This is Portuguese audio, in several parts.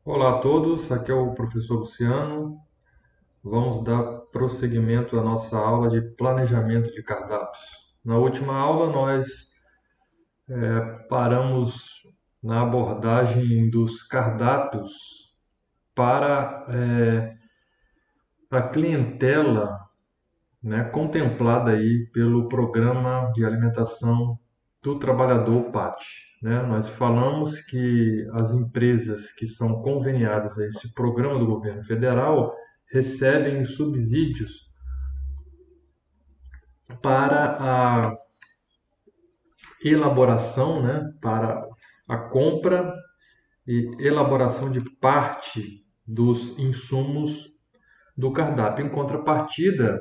Olá a todos, aqui é o professor Luciano. Vamos dar prosseguimento à nossa aula de planejamento de cardápios. Na última aula, nós paramos na abordagem dos cardápios para a clientela, né, contemplada aí pelo Programa de Alimentação do Trabalhador PAT. Né? Nós falamos que as empresas que são conveniadas a esse programa do governo federal recebem subsídios para a elaboração, né, para a compra e elaboração de parte dos insumos do cardápio. Em contrapartida,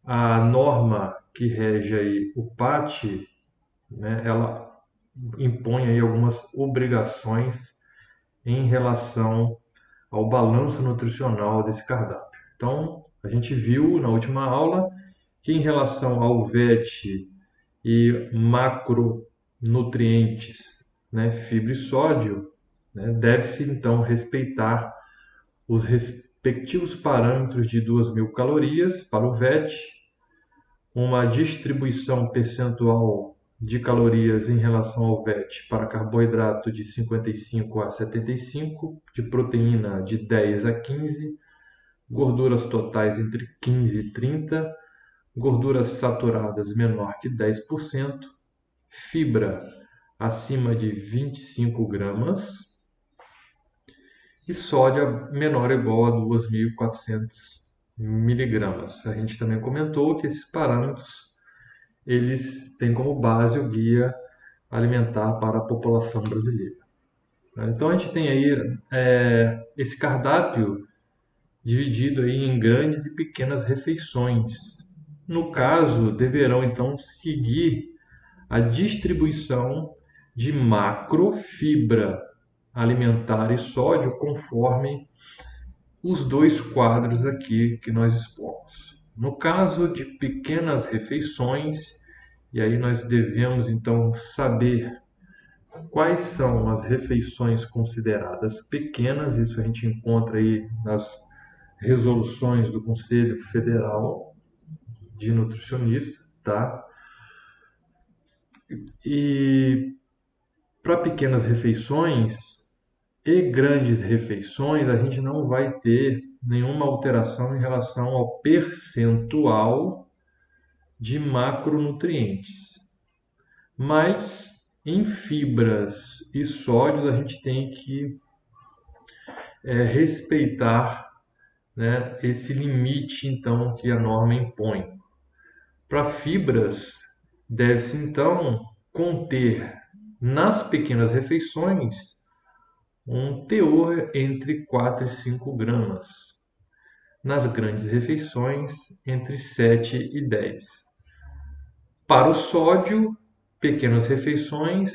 a norma que rege aí o PAT, né, ela impõe aí algumas obrigações em relação ao balanço nutricional desse cardápio. Então, a gente viu na última aula que em relação ao VET e macronutrientes, né, fibra e sódio, né, deve-se então respeitar os respectivos parâmetros de 2.000 calorias para o VET, uma distribuição percentual de calorias em relação ao VET para carboidrato de 55 a 75, de proteína de 10 a 15, gorduras totais entre 15 e 30, gorduras saturadas menor que 10%, fibra acima de 25 gramas e sódio menor ou igual a 2.400 miligramas. A gente também comentou que esses parâmetros eles têm como base o guia alimentar para a população brasileira. Então a gente tem aí esse cardápio dividido aí em grandes e pequenas refeições. No caso, deverão então seguir a distribuição de macrofibra alimentar e sódio conforme os dois quadros aqui que nós expomos. No caso de pequenas refeições, e aí nós devemos então saber quais são as refeições consideradas pequenas, isso a gente encontra aí nas resoluções do Conselho Federal de Nutricionistas, tá? E para pequenas refeições e grandes refeições, a gente não vai ter nenhuma alteração em relação ao percentual de macronutrientes. Mas em fibras e sódios a gente tem que respeitar, né, esse limite então que a norma impõe. Para fibras, deve-se então conter nas pequenas refeições um teor entre 4 e 5 gramas. Nas grandes refeições, entre 7 e 10. Para o sódio, pequenas refeições,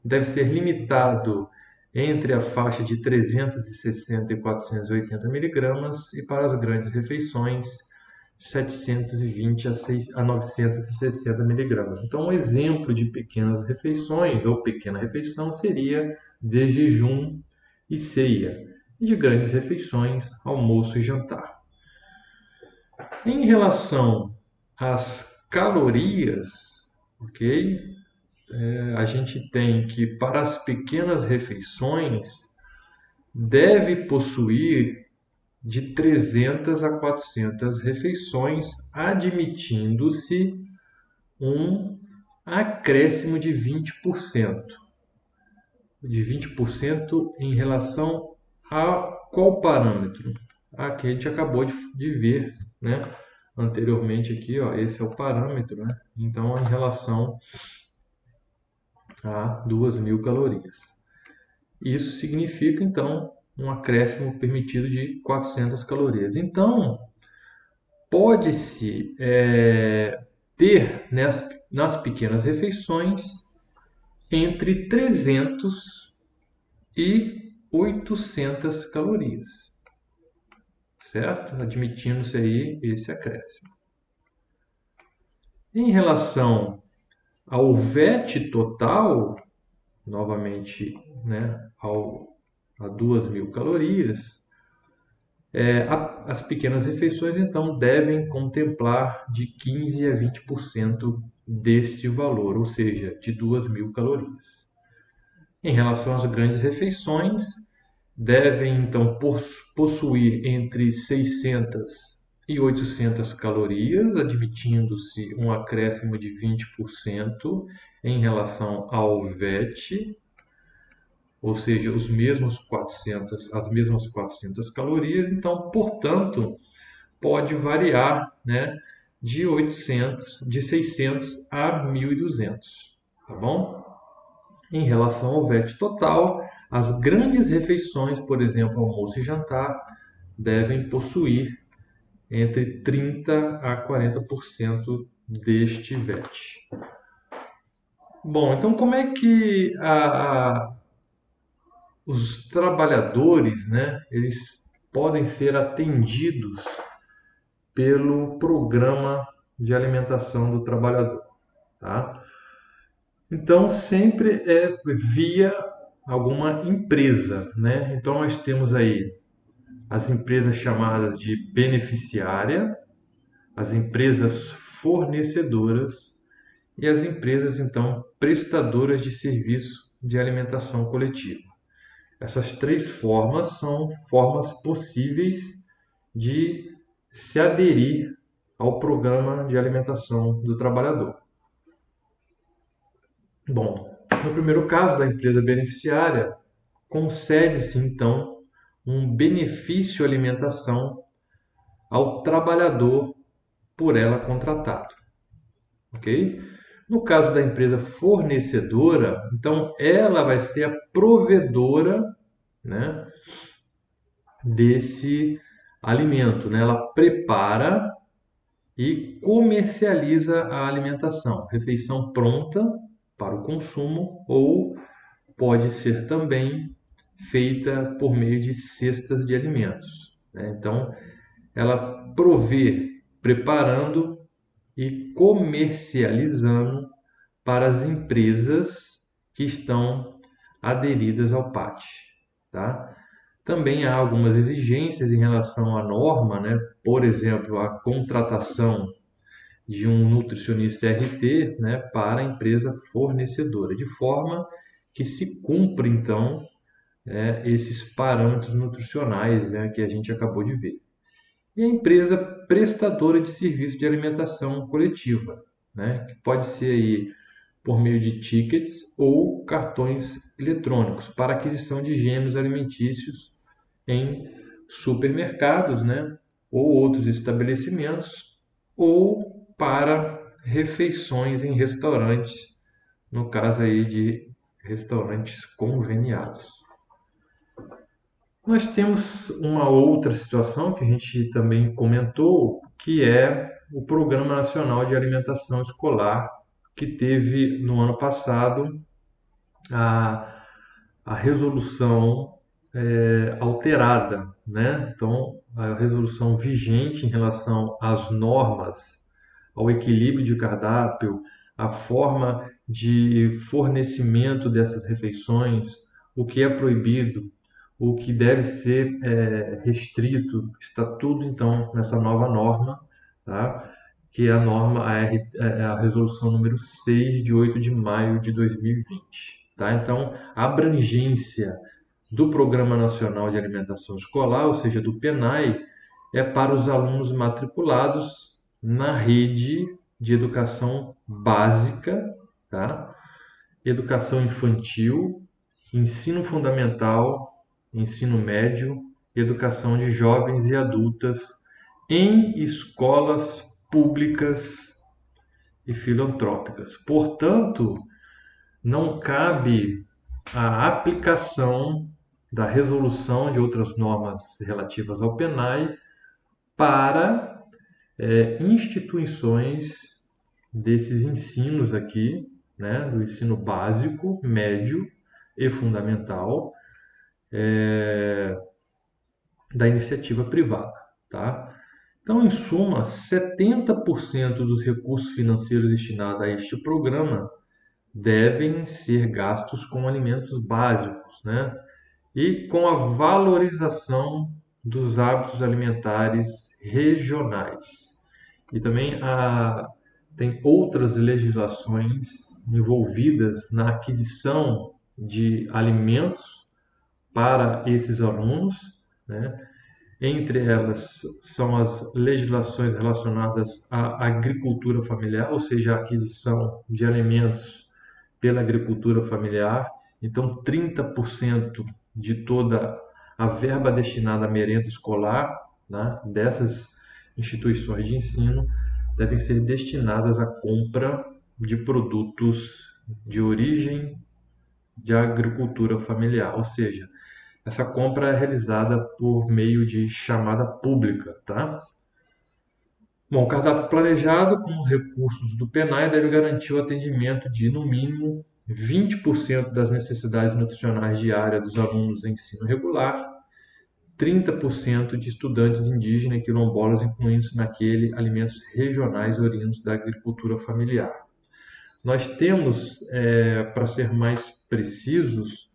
deve ser limitado entre a faixa de 360 e 480 miligramas e para as grandes refeições, 720 a 960 miligramas. Então, um exemplo de pequenas refeições ou pequena refeição seria de jejum e ceia, e de grandes refeições, almoço e jantar. Em relação às calorias, ok? A gente tem que para as pequenas refeições deve possuir de 300 a 400 refeições, admitindo-se um acréscimo de 20%. De 20% em relação a qual parâmetro? A que a gente acabou de ver, né? Anteriormente aqui, ó, esse é o parâmetro, né? Então, em relação a 2.000 calorias. Isso significa, então, um acréscimo permitido de 400 calorias. Então, pode-se ter nas pequenas refeições entre 300 e 800 calorias, certo? Admitindo-se aí esse acréscimo. Em relação ao VET total, novamente, né, a 2.000 calorias, as pequenas refeições, então, devem contemplar de 15 a 20% desse valor, ou seja, de 2.000 calorias. Em relação às grandes refeições, devem, então, possuir entre 600 e 800 calorias, admitindo-se um acréscimo de 20% em relação ao VET, ou seja, as mesmas 400 calorias. Então, portanto, pode variar, né, de 600 a 1.200, tá bom? Em relação ao VET total, as grandes refeições, por exemplo, almoço e jantar, devem possuir entre 30 a 40% deste VET. Bom, então como é que os trabalhadores, né, eles podem ser atendidos pelo programa de alimentação do trabalhador, tá? Então sempre é via alguma empresa, né? Então nós temos aí as empresas chamadas de beneficiária, as empresas fornecedoras e as empresas então prestadoras de serviço de alimentação coletiva. Essas três formas são formas possíveis de se aderir ao programa de alimentação do trabalhador. Bom, no primeiro caso da empresa beneficiária, concede-se então um benefício alimentação ao trabalhador por ela contratado, ok? No caso da empresa fornecedora, então ela vai ser a provedora, né, desse alimento, né? Ela prepara e comercializa a alimentação, refeição pronta para o consumo ou pode ser também feita por meio de cestas de alimentos, né? Então, ela provê preparando e comercializando para as empresas que estão aderidas ao PAT, tá? Também há algumas exigências em relação à norma, né? Por exemplo, a contratação de um nutricionista RT, né, para a empresa fornecedora, de forma que se cumpra, então, esses parâmetros nutricionais, né, que a gente acabou de ver. E a empresa prestadora de serviço de alimentação coletiva, né, que pode ser aí por meio de tickets ou cartões eletrônicos para aquisição de gêneros alimentícios em supermercados, né, ou outros estabelecimentos, ou para refeições em restaurantes, no caso aí de restaurantes conveniados. Nós temos uma outra situação que a gente também comentou, que é o Programa Nacional de Alimentação Escolar, que teve no ano passado a, a resolução alterada, né? Então, a resolução vigente em relação às normas, ao equilíbrio de cardápio, a forma de fornecimento dessas refeições, o que é proibido, o que deve ser restrito, está tudo então nessa nova norma, tá? Que é a norma, a resolução número 6 de 8 de maio de 2020. Tá? Então, a abrangência do Programa Nacional de Alimentação Escolar, ou seja, do PNAE, é para os alunos matriculados na rede de educação básica, tá? Educação infantil, ensino fundamental, ensino médio, educação de jovens e adultas em escolas públicas e filantrópicas. Portanto, não cabe a aplicação da resolução de outras normas relativas ao PNAE para instituições desses ensinos aqui, né, do ensino básico, médio e fundamental, da iniciativa privada, tá? Então, em suma, 70% dos recursos financeiros destinados a este programa devem ser gastos com alimentos básicos, né? e com a valorização dos hábitos alimentares regionais. E também tem outras legislações envolvidas na aquisição de alimentos para esses alunos, né? Entre elas são as legislações relacionadas à agricultura familiar, ou seja, a aquisição de alimentos pela agricultura familiar. Então, 30% de toda a verba destinada à merenda escolar, né, dessas instituições de ensino devem ser destinadas à compra de produtos de origem de agricultura familiar, ou seja, essa compra é realizada por meio de chamada pública, tá? Bom, o cardápio planejado com os recursos do PENAE deve garantir o atendimento de, no mínimo, 20% das necessidades nutricionais diárias dos alunos em ensino regular, 30% de estudantes indígenas e quilombolas, incluindo naquele alimentos regionais oriundos da agricultura familiar. Nós temos, para ser mais precisos,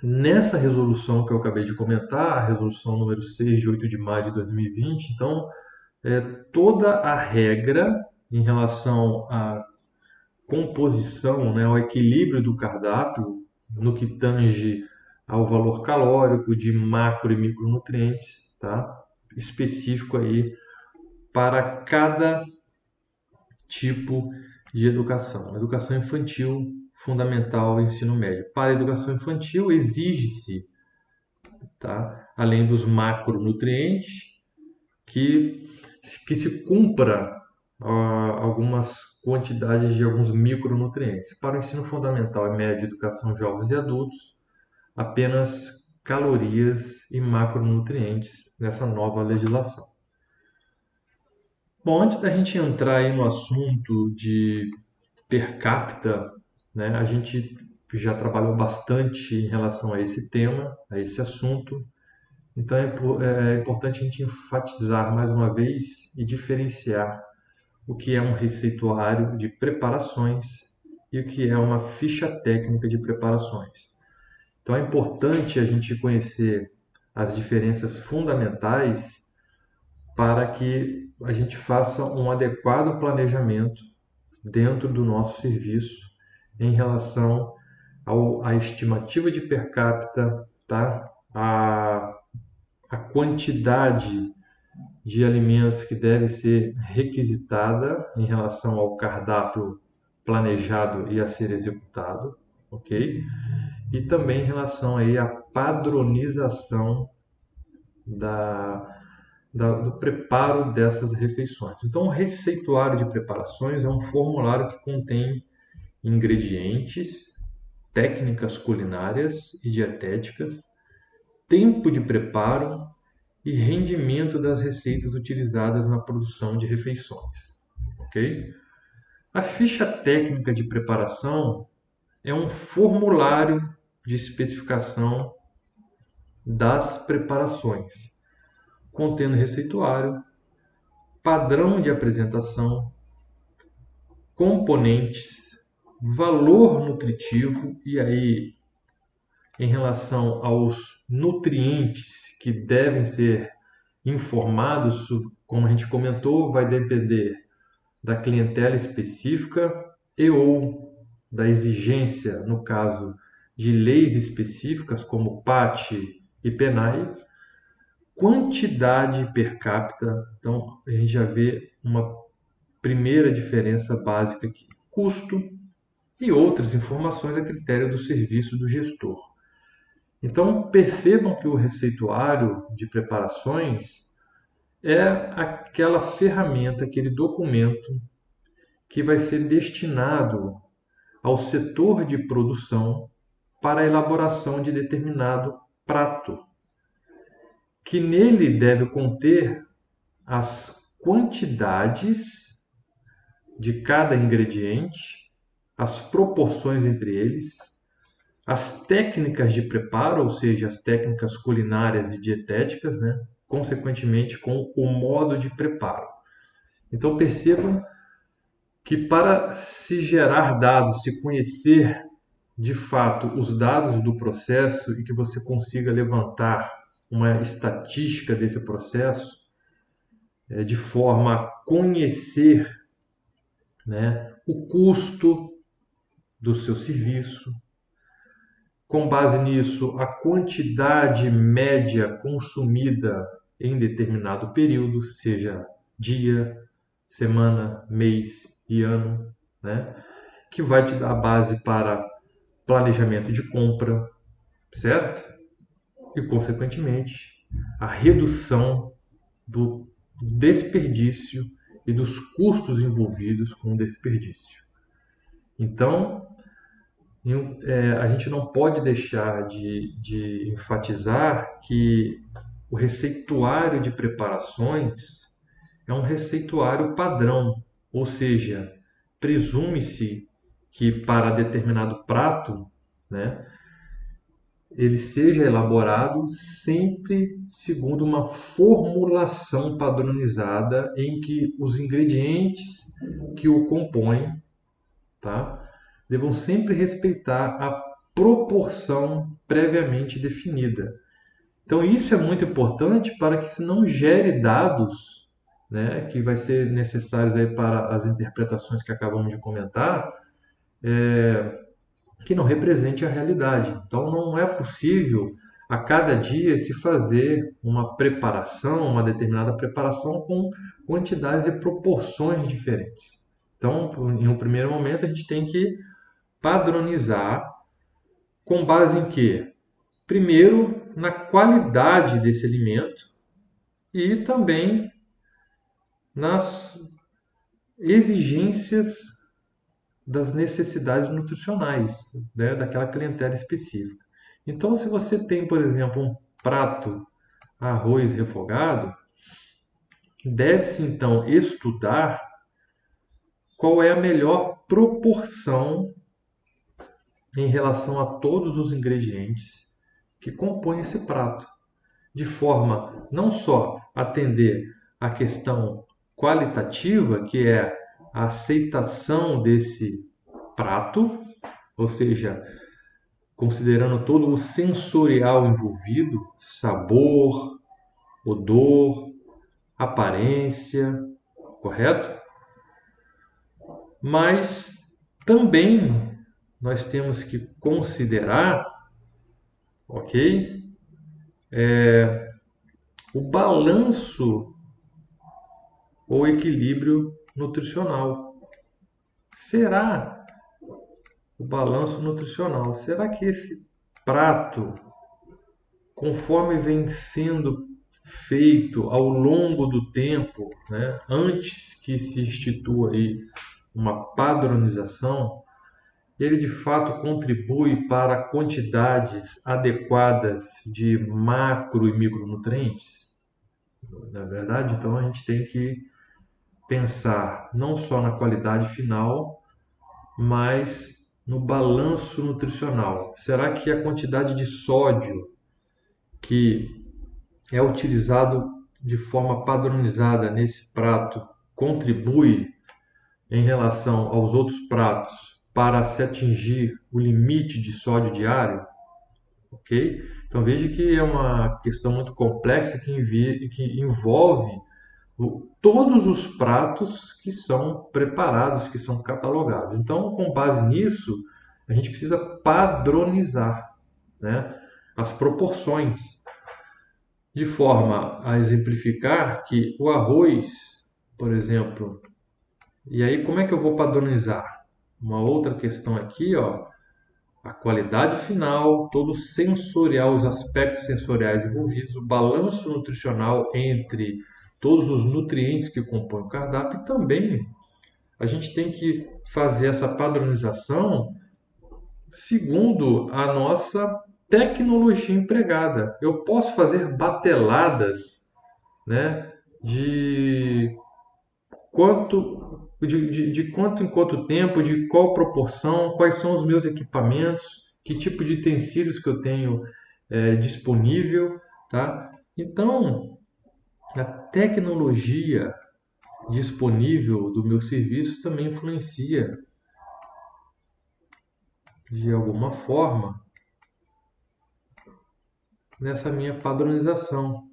nessa resolução que eu acabei de comentar, a resolução número 6 de 8 de maio de 2020, então, toda a regra em relação à composição, né, ao equilíbrio do cardápio, no que tange ao valor calórico de macro e micronutrientes, tá? Específico aí para cada tipo de educação. Educação infantil, fundamental, ensino médio. Para a educação infantil exige-se, tá? Além dos macronutrientes, que se cumpra algumas quantidades de alguns micronutrientes. Para o ensino fundamental e médio, educação jovens e adultos, apenas calorias e macronutrientes nessa nova legislação. Bom, antes da gente entrar aí no assunto de per capita, né, a gente já trabalhou bastante em relação a esse tema, a esse assunto. Então é importante a gente enfatizar mais uma vez e diferenciar o que é um receituário de preparações e o que é uma ficha técnica de preparações. Então é importante a gente conhecer as diferenças fundamentais para que a gente faça um adequado planejamento dentro do nosso serviço em relação à estimativa de per capita, tá? A quantidade de alimentos que deve ser requisitada em relação ao cardápio planejado e a ser executado, ok? E também em relação aí à padronização do preparo dessas refeições. Então, o receituário de preparações é um formulário que contém ingredientes, técnicas culinárias e dietéticas, tempo de preparo e rendimento das receitas utilizadas na produção de refeições. Ok? A ficha técnica de preparação é um formulário de especificação das preparações, contendo receituário, padrão de apresentação, componentes, valor nutritivo e aí em relação aos nutrientes que devem ser informados, como a gente comentou, vai depender da clientela específica e ou da exigência, no caso de leis específicas como PAT e PENAI, quantidade per capita. Então a gente já vê uma primeira diferença básica aqui: custo e outras informações a critério do serviço do gestor. Então percebam que o receituário de preparações é aquela ferramenta, aquele documento que vai ser destinado ao setor de produção para a elaboração de determinado prato, que nele deve conter as quantidades de cada ingrediente, as proporções entre eles, as técnicas de preparo, ou seja, as técnicas culinárias e dietéticas, né? Consequentemente com o modo de preparo. Então percebam que para se gerar dados, se conhecer de fato os dados do processo e que você consiga levantar uma estatística desse processo, de forma a conhecer, né, o custo do seu serviço. Com base nisso, a quantidade média consumida em determinado período, seja dia, semana, mês e ano, né? Que vai te dar a base para planejamento de compra, certo? E, consequentemente, a redução do desperdício e dos custos envolvidos com o desperdício. Então, a gente não pode deixar de enfatizar que o receituário de preparações é um receituário padrão, ou seja, presume-se que para determinado prato, né, ele seja elaborado sempre segundo uma formulação padronizada em que os ingredientes que o compõem, tá, devam sempre respeitar a proporção previamente definida. Então isso é muito importante para que se não gere dados, né, que vai ser necessários aí para as interpretações que acabamos de comentar, que não represente a realidade. Então não é possível a cada dia se fazer uma preparação, uma determinada preparação com quantidades e proporções diferentes. Então, em um primeiro momento, a gente tem que padronizar com base em quê? Primeiro, na qualidade desse alimento e também nas exigências das necessidades nutricionais, né, daquela clientela específica. Então, se você tem, por exemplo, um prato arroz refogado, deve-se então estudar qual é a melhor proporção em relação a todos os ingredientes que compõem esse prato, de forma não só atender à questão qualitativa, que é a aceitação desse prato, ou seja, considerando todo o sensorial envolvido, sabor, odor, aparência, correto? Mas também nós temos que considerar, ok? O balanço ou equilíbrio nutricional. Será o balanço nutricional? Será que esse prato, conforme vem sendo feito ao longo do tempo, né, antes que se institua aí uma padronização, ele de fato contribui para quantidades adequadas de macro e micronutrientes? Na verdade, então a gente tem que pensar não só na qualidade final, mas no balanço nutricional. Será que a quantidade de sódio que é utilizado de forma padronizada nesse prato contribui em relação aos outros pratos para se atingir o limite de sódio diário? Ok? Então veja que é uma questão muito complexa que envolve todos os pratos que são preparados, que são catalogados. Então, com base nisso, a gente precisa padronizar, né, as proporções, de forma a exemplificar que o arroz, por exemplo, e aí como é que eu vou padronizar? Uma outra questão aqui, ó, a qualidade final, todo o sensorial, os aspectos sensoriais envolvidos, o balanço nutricional entre todos os nutrientes que compõem o cardápio, e também a gente tem que fazer essa padronização segundo a nossa tecnologia empregada. Eu posso fazer bateladas, né, de de quanto em quanto tempo, de qual proporção, quais são os meus equipamentos, que tipo de utensílios que eu tenho disponível, tá? Então, a tecnologia disponível do meu serviço também influencia de alguma forma, nessa minha padronização.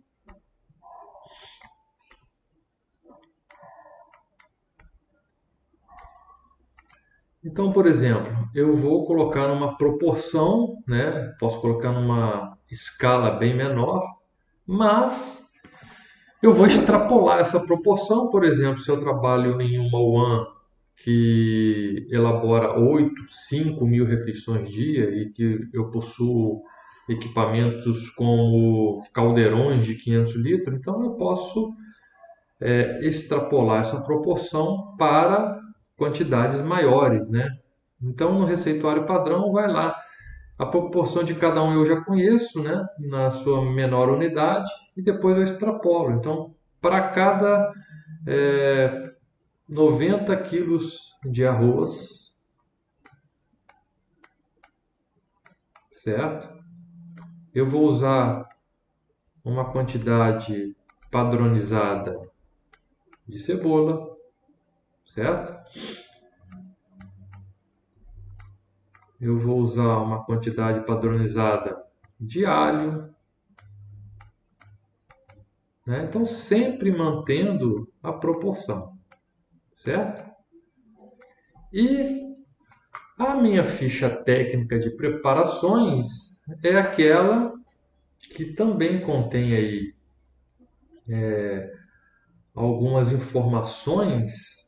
Então, por exemplo, eu vou colocar numa proporção, né? Posso colocar numa escala bem menor, mas eu vou extrapolar essa proporção. Por exemplo, se eu trabalho em uma WAN que elabora 5.000 refeições dia e que eu possuo equipamentos como caldeirões de 500 litros, então eu posso extrapolar essa proporção para quantidades maiores, né? Então, no receituário padrão, vai lá. A proporção de cada um eu já conheço, né? Na sua menor unidade, e depois eu extrapolo. Então, para cada 90 quilos de arroz, certo? Eu vou usar uma quantidade padronizada de cebola, certo? Eu vou usar uma quantidade padronizada de alho, né? Então, sempre mantendo a proporção, certo? E a minha ficha técnica de preparações é aquela que também contém aí algumas informações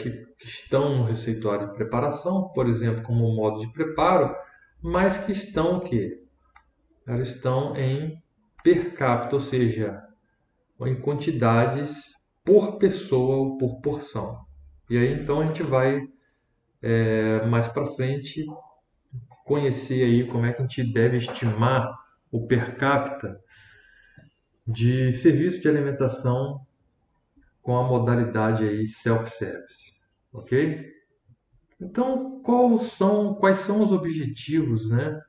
que estão no receituário de preparação, por exemplo, como o modo de preparo, mas que estão o quê? Elas estão em per capita, ou seja, em quantidades por pessoa ou por porção. E aí então a gente vai mais para frente conhecer aí como é que a gente deve estimar o per capita de serviço de alimentação com a modalidade aí self-service, ok? Então, quais são os objetivos, né,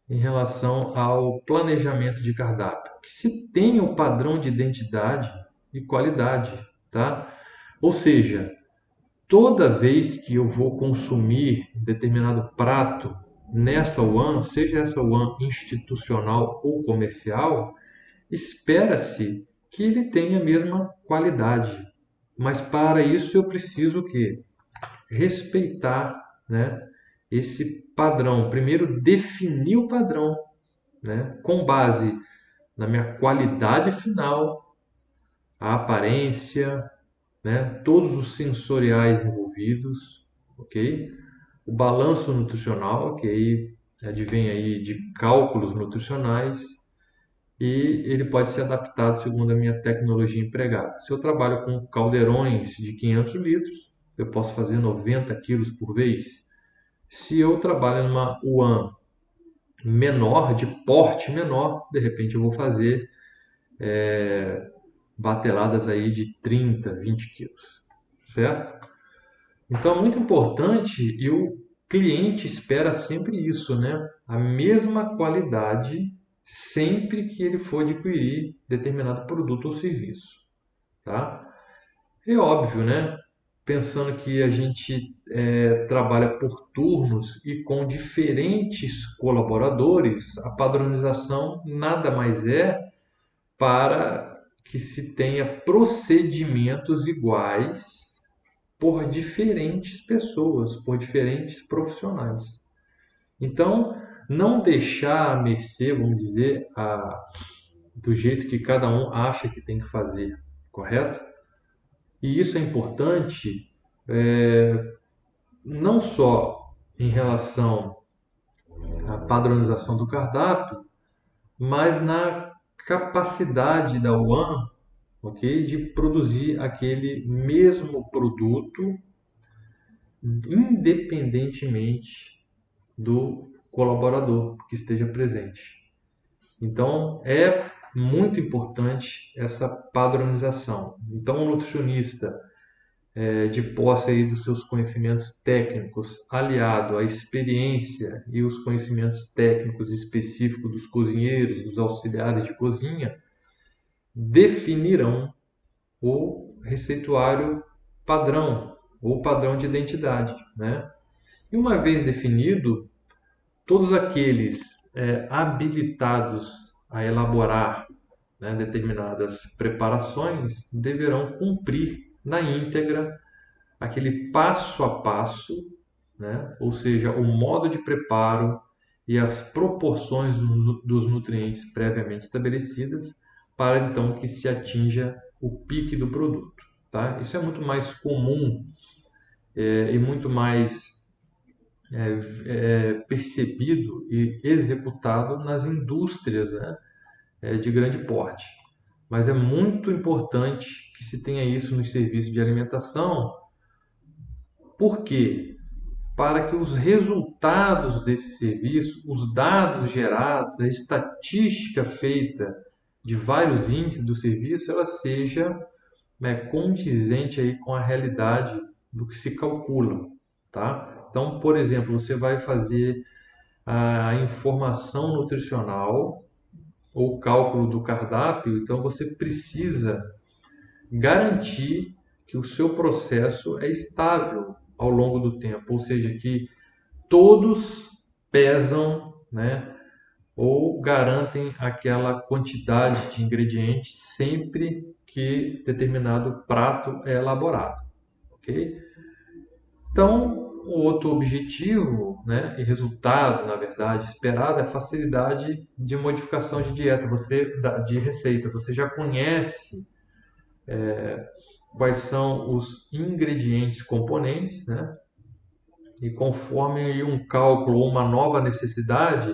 em relação ao planejamento de cardápio? Que se tenha o padrão de identidade e qualidade, tá? Ou seja, toda vez que eu vou consumir determinado prato nessa WAN, seja essa WAN institucional ou comercial, espera-se que ele tenha a mesma qualidade. Mas para isso eu preciso que respeitar, né, esse padrão. Primeiro definir o padrão, né, com base na minha qualidade final, a aparência, né, todos os sensoriais envolvidos, ok? O balanço nutricional, que aí advém aí de cálculos nutricionais, e ele pode ser adaptado segundo a minha tecnologia empregada. Se eu trabalho com caldeirões de 500 litros, eu posso fazer 90 quilos por vez. Se eu trabalho numa UAN menor, de porte menor, de repente eu vou fazer bateladas aí de 30, 20 quilos, certo? Então é muito importante e o cliente espera sempre isso, né? A mesma qualidade sempre que ele for adquirir determinado produto ou serviço, tá? É óbvio, né? Pensando que a gente trabalha por turnos e com diferentes colaboradores, a padronização nada mais é para que se tenha procedimentos iguais por diferentes pessoas, por diferentes profissionais. Então, não deixar à mercê, vamos dizer, do jeito que cada um acha que tem que fazer, correto? E isso é importante não só em relação à padronização do cardápio, mas na capacidade da UAN, ok, de produzir aquele mesmo produto independentemente do colaborador que esteja presente. Então, é muito importante essa padronização. Então, o nutricionista, de posse aí dos seus conhecimentos técnicos, aliado à experiência e os conhecimentos técnicos específicos dos cozinheiros, dos auxiliares de cozinha, definirão o receituário padrão ou padrão de identidade, né? E uma vez definido, todos aqueles habilitados a elaborar, né, determinadas preparações deverão cumprir na íntegra aquele passo a passo, né, ou seja, o modo de preparo e as proporções dos nutrientes previamente estabelecidas para então que se atinja o pique do produto. Tá? Isso é muito mais comum e muito mais percebido e executado nas indústrias, né, de grande porte. Mas é muito importante que se tenha isso nos serviços de alimentação, porque para que os resultados desse serviço, os dados gerados, a estatística feita de vários índices do serviço, ela seja, né, condizente aí com a realidade do que se calcula, tá? Então, por exemplo, você vai fazer a informação nutricional ou cálculo do cardápio, então você precisa garantir que o seu processo é estável ao longo do tempo, ou seja, que todos pesam, né, ou garantem aquela quantidade de ingredientes sempre que determinado prato é elaborado, ok? Então, o outro objetivo, né, e resultado, na verdade, esperado é a facilidade de modificação de dieta, de receita. Você já conhece quais são os ingredientes componentes, né? E conforme aí um cálculo ou uma nova necessidade,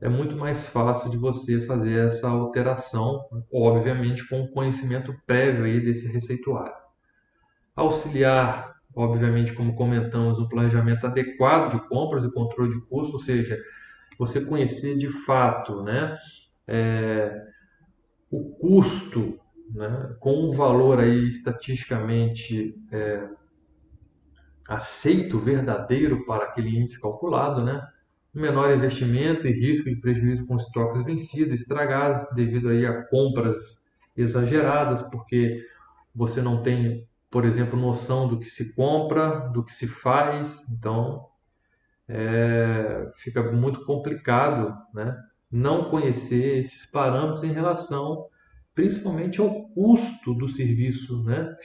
é muito mais fácil de você fazer essa alteração, obviamente com o conhecimento prévio aí desse receituário. Auxiliar, obviamente, como comentamos, um planejamento adequado de compras e controle de custo, ou seja, você conhecer de fato, né, o custo, né, com um valor aí estatisticamente aceito, verdadeiro para aquele índice calculado, né? Menor investimento e risco de prejuízo com estoques vencidos, estragados devido aí a compras exageradas, porque você não tem, por exemplo, noção do que se compra, do que se faz, então fica muito complicado, né? Não conhecer esses parâmetros em relação principalmente ao custo do serviço, né?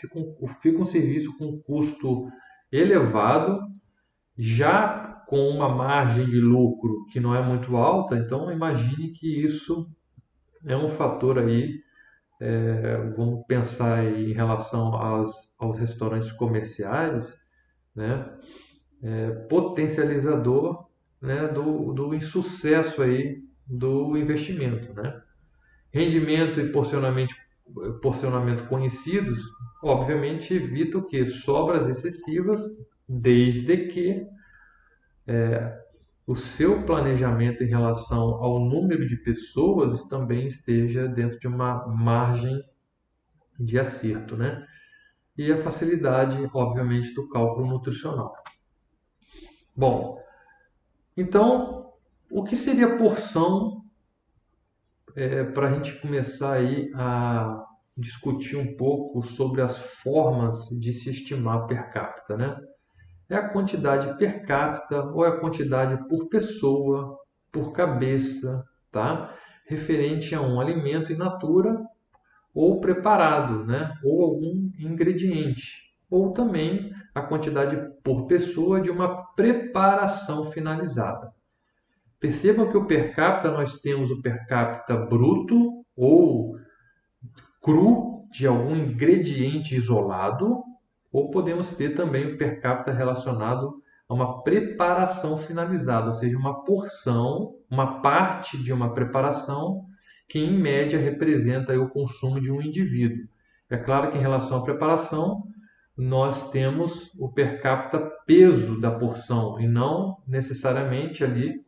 Fica um serviço com custo elevado, já com uma margem de lucro que não é muito alta, então imagine que isso é um fator aí, vamos pensar aí em relação aos restaurantes comerciais, né? Potencializador, né, do insucesso aí do investimento, né? Rendimento e porcionamento conhecidos, obviamente evita o que? Sobras excessivas, desde que o seu planejamento em relação ao número de pessoas também esteja dentro de uma margem de acerto, né? E a facilidade, obviamente, do cálculo nutricional. Bom, então, o que seria porção para a gente começar aí a discutir um pouco sobre as formas de se estimar per capita, né? É a quantidade per capita ou é a quantidade por pessoa, por cabeça, tá? Referente a um alimento in natura ou preparado, né? Ou algum ingrediente. Ou também a quantidade por pessoa de uma preparação finalizada. Percebam que o per capita nós temos o per capita bruto ou cru de algum ingrediente isolado, ou podemos ter também o per capita relacionado a uma preparação finalizada, ou seja, uma porção, uma parte de uma preparação que em média representa aí o consumo de um indivíduo. É claro que em relação à preparação, nós temos o per capita peso da porção e não necessariamente ali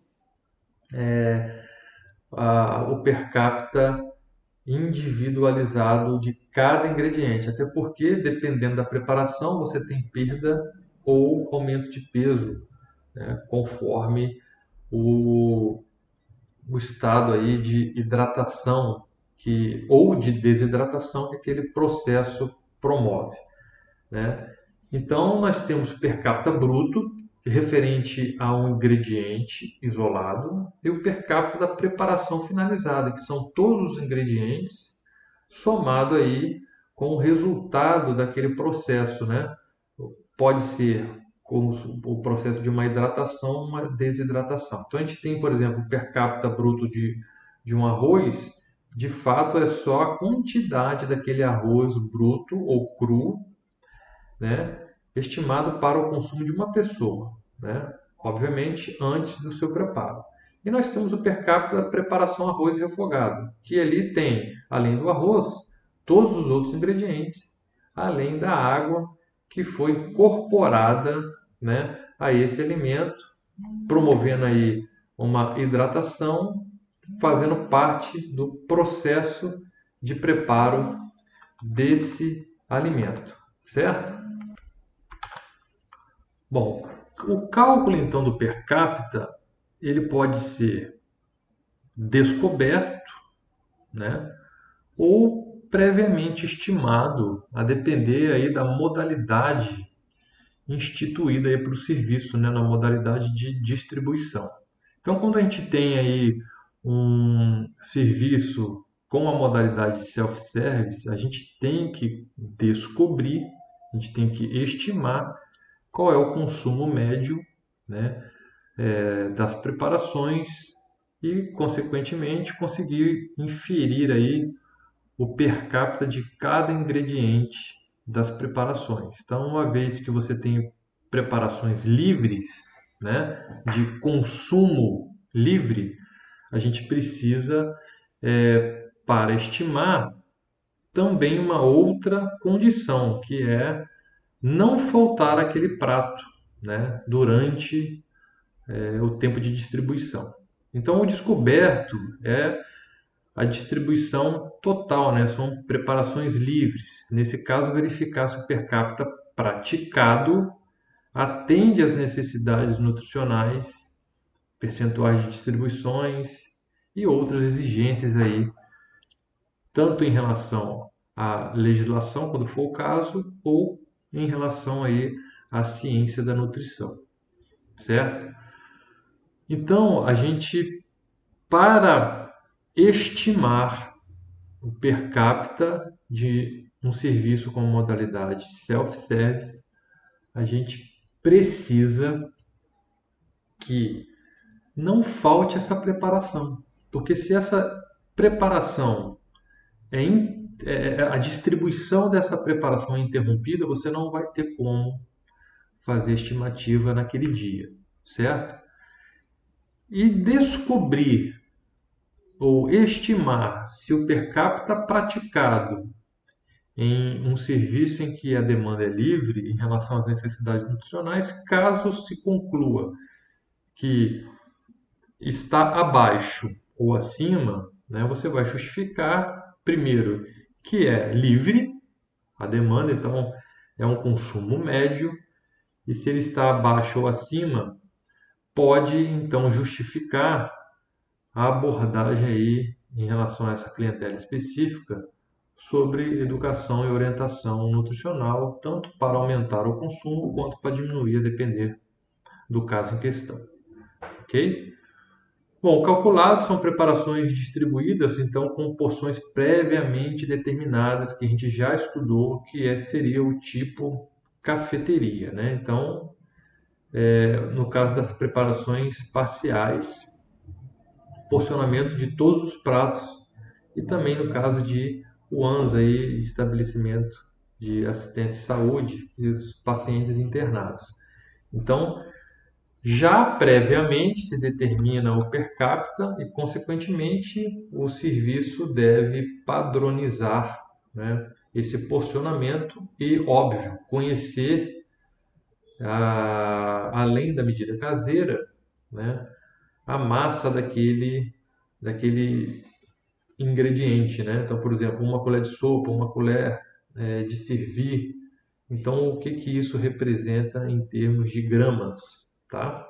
o per capita individualizado de cada ingrediente, até porque dependendo da preparação você tem perda ou aumento de peso, né, conforme o, o estado aí de hidratação ou de desidratação que aquele processo promove, né? Então nós temos per capita bruto, referente a um ingrediente isolado e o per capita da preparação finalizada, que são todos os ingredientes somado aí com o resultado daquele processo, né? Pode ser o processo de uma hidratação, uma desidratação. Então a gente tem, por exemplo, o per capita bruto de um arroz, de fato é só a quantidade daquele arroz bruto ou cru, né, estimado para o consumo de uma pessoa, né, obviamente antes do seu preparo. E nós temos o per capita da preparação arroz refogado, que ali tem, além do arroz, todos os outros ingredientes, além da água que foi incorporada, né, a esse alimento, promovendo aí uma hidratação, fazendo parte do processo de preparo desse alimento, certo? Bom, o cálculo então do per capita, ele pode ser descoberto, né, ou previamente estimado, a depender aí da modalidade instituída aí para o serviço, né, na modalidade de distribuição. Então, quando a gente tem aí um serviço com a modalidade self-service, a gente tem que descobrir, a gente tem que estimar qual é o consumo médio, né, das preparações e, consequentemente, conseguir inferir aí o per capita de cada ingrediente das preparações. Então, uma vez que você tem preparações livres, né, de consumo livre, a gente precisa, para estimar, também uma outra condição, que é não faltar aquele prato, né, durante o tempo de distribuição. Então, o descoberto é a distribuição total, né? São preparações livres. Nesse caso, verificar se o per capita praticado atende às necessidades nutricionais, percentuais de distribuições e outras exigências aí, tanto em relação à legislação, quando for o caso, ou em relação aí à ciência da nutrição, certo? Então, a gente, para estimar o per capita de um serviço com modalidade self-service, a gente precisa que não falte essa preparação. Porque se essa preparação a distribuição dessa preparação é interrompida, você não vai ter como fazer estimativa naquele dia, certo? E descobrir ou estimar se o per capita praticado em um serviço em que a demanda é livre em relação às necessidades nutricionais, caso se conclua que está abaixo ou acima, né, você vai justificar, primeiro, que é livre a demanda, então é um consumo médio, e se ele está abaixo ou acima, pode então justificar a abordagem aí em relação a essa clientela específica sobre educação e orientação nutricional, tanto para aumentar o consumo quanto para diminuir, a depender do caso em questão. Ok? Bom, calculados são preparações distribuídas, então, com porções previamente determinadas, que a gente já estudou, seria o tipo cafeteria, né? Então, no caso das preparações parciais, porcionamento de todos os pratos e também no caso de UANs, aí, estabelecimento de assistência à saúde e os pacientes internados. Então, já previamente se determina o per capita e, consequentemente, o serviço deve padronizar, né, esse porcionamento e, óbvio, conhecer, além da medida caseira, né, a massa daquele ingrediente, né? Então, por exemplo, uma colher de sopa, uma colher de servir. Então, o que que isso representa em termos de gramas, tá?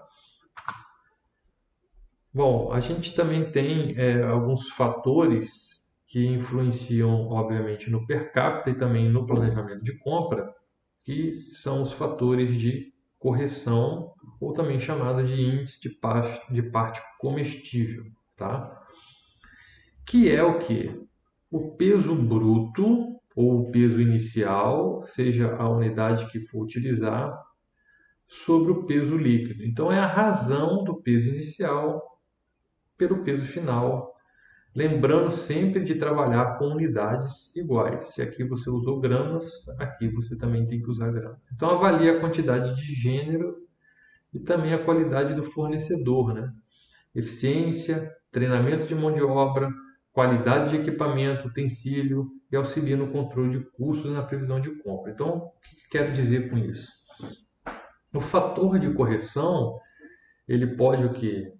Bom, a gente também tem alguns fatores que influenciam, obviamente, no per capita e também no planejamento de compra, que são os fatores de correção, ou também chamado de índice de parte comestível, tá? Que é o que? O peso bruto ou o peso inicial, seja a unidade que for utilizar, sobre o peso líquido. Então, é a razão do peso inicial pelo peso final. Lembrando sempre de trabalhar com unidades iguais. Se aqui você usou gramas, aqui você também tem que usar gramas. Então, avalie a quantidade de gênero e também a qualidade do fornecedor, né? Eficiência, treinamento de mão de obra, qualidade de equipamento, utensílio e auxilia no controle de custos na previsão de compra. Então, o que quero dizer com isso? O fator de correção, ele pode o quê?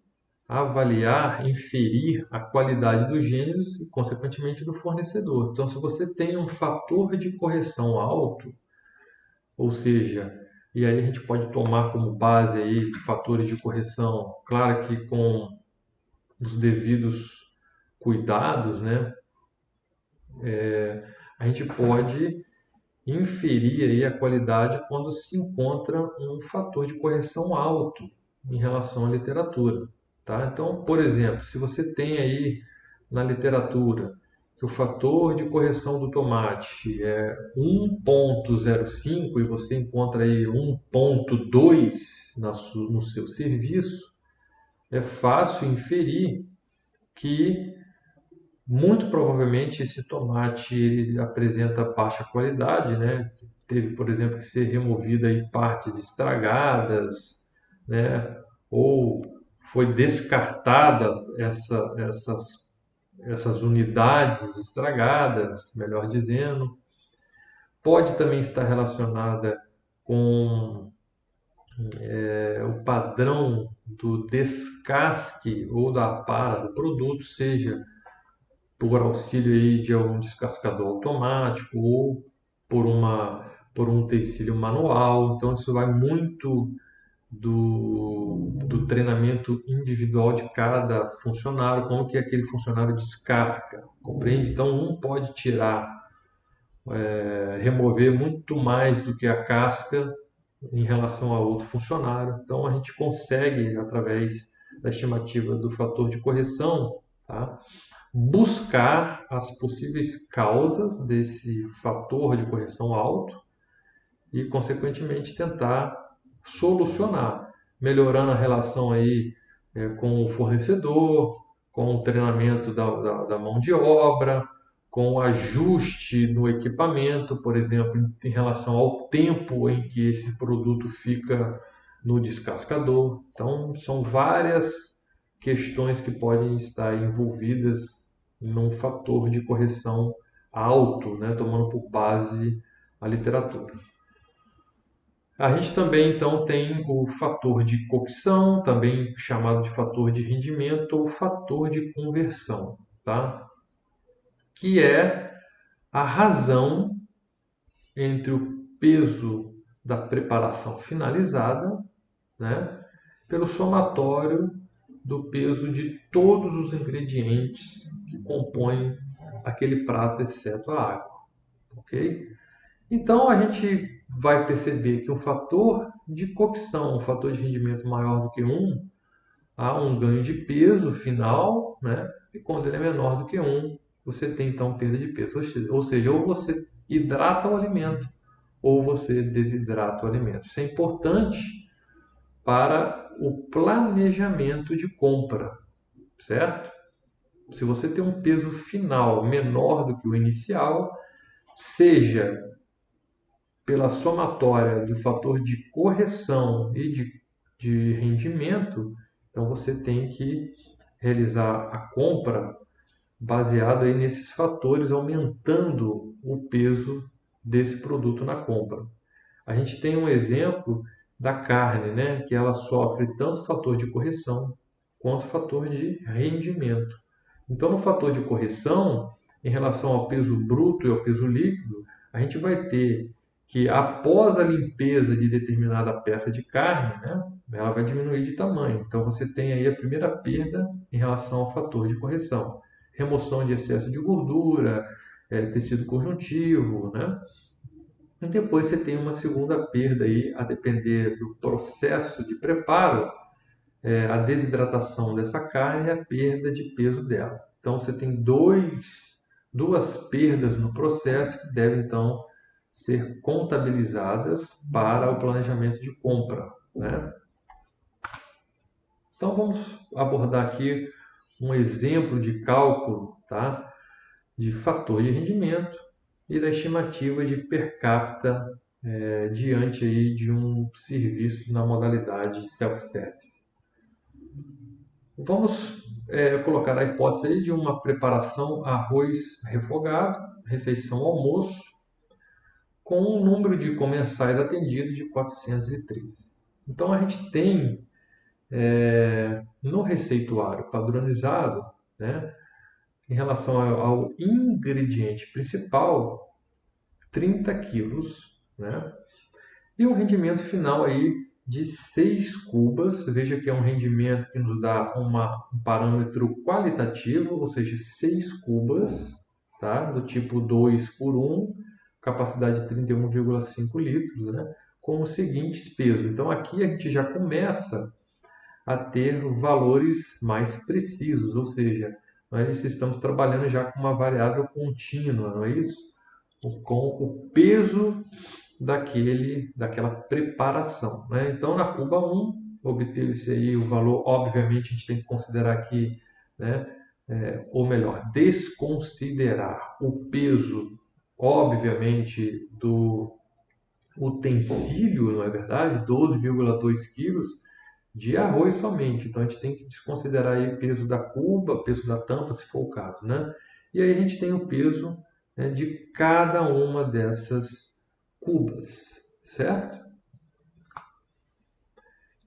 Avaliar, inferir a qualidade dos gêneros e, consequentemente, do fornecedor. Então, se você tem um fator de correção alto, ou seja, e aí a gente pode tomar como base aí fatores de correção, claro que com os devidos cuidados, né? A gente pode inferir aí a qualidade quando se encontra um fator de correção alto em relação à literatura, tá? Então, por exemplo, se você tem aí na literatura que o fator de correção do tomate é 1,05 e você encontra aí 1,2 no seu serviço, é fácil inferir que muito provavelmente esse tomate ele apresenta baixa qualidade, né? Teve, por exemplo, que ser removida aí partes estragadas, né? Ou foi descartada essas unidades estragadas, melhor dizendo. Pode também estar relacionada com o padrão do descasque ou da para do produto, seja por auxílio aí de algum descascador automático ou por um utensílio manual. Então, isso vai muito do treinamento individual de cada funcionário, como que aquele funcionário descasca, compreende? Então, um pode tirar, remover muito mais do que a casca em relação a outro funcionário. Então, a gente consegue, através da estimativa do fator de correção, tá? Buscar as possíveis causas desse fator de correção alto e, consequentemente, tentar solucionar, melhorando a relação aí com o fornecedor, com o treinamento da mão de obra, com o ajuste no equipamento, por exemplo, em relação ao tempo em que esse produto fica no descascador. Então, são várias questões que podem estar envolvidas num fator de correção alto, né, tomando por base a literatura. A gente também então tem o fator de cocção, também chamado de fator de rendimento ou fator de conversão, tá? Que é a razão entre o peso da preparação finalizada, né, pelo somatório do peso de todos os ingredientes que compõem aquele prato, exceto a água, ok? Então a gente vai perceber que um fator de cocção, um fator de rendimento maior do que um, há um ganho de peso final, né? E quando ele é menor do que um, você tem então perda de peso. Ou seja, ou você hidrata o alimento, ou você desidrata o alimento. Isso é importante para o planejamento de compra, certo? Se você tem um peso final menor do que o inicial, seja pela somatória do fator de correção e de rendimento, então você tem que realizar a compra baseado aí nesses fatores, aumentando o peso desse produto na compra. A gente tem um exemplo da carne, né, que ela sofre tanto fator de correção quanto fator de rendimento. Então, no fator de correção, em relação ao peso bruto e ao peso líquido, a gente vai ter que após a limpeza de determinada peça de carne, né, ela vai diminuir de tamanho. Então, você tem aí a primeira perda em relação ao fator de correção. Remoção de excesso de gordura, tecido conjuntivo, né? E depois você tem uma segunda perda aí, a depender do processo de preparo, a desidratação dessa carne e a perda de peso dela. Então você tem duas perdas no processo que devem então ser contabilizadas para o planejamento de compra, né? Então vamos abordar aqui um exemplo de cálculo, tá? De fator de rendimento e da estimativa de per capita diante aí de um serviço na modalidade self-service. Vamos colocar a hipótese aí de uma preparação arroz refogado, refeição almoço, com um número de comensais atendidos de 403. Então a gente tem no receituário padronizado, né, em relação ao ingrediente principal, 30 quilos, né, e um rendimento final aí de 6 cubas. Veja que é um rendimento que nos dá um parâmetro qualitativo, ou seja, 6 cubas, tá? Do tipo 2 por 1, capacidade de 31,5 litros, né? Com os seguintes pesos. Então aqui a gente já começa a ter valores mais precisos, ou seja, nós estamos trabalhando já com uma variável contínua, não é isso? Com o peso daquela preparação, né? Então, na cuba 1, obteve-se aí o valor, obviamente a gente tem que considerar aqui, né, ou melhor, desconsiderar o peso, obviamente, do utensílio, não é verdade? 12,2 quilos de arroz somente. Então, a gente tem que desconsiderar aí o peso da cuba, peso da tampa, se for o caso, né? E aí a gente tem o peso, né, de cada uma dessas cubas, certo?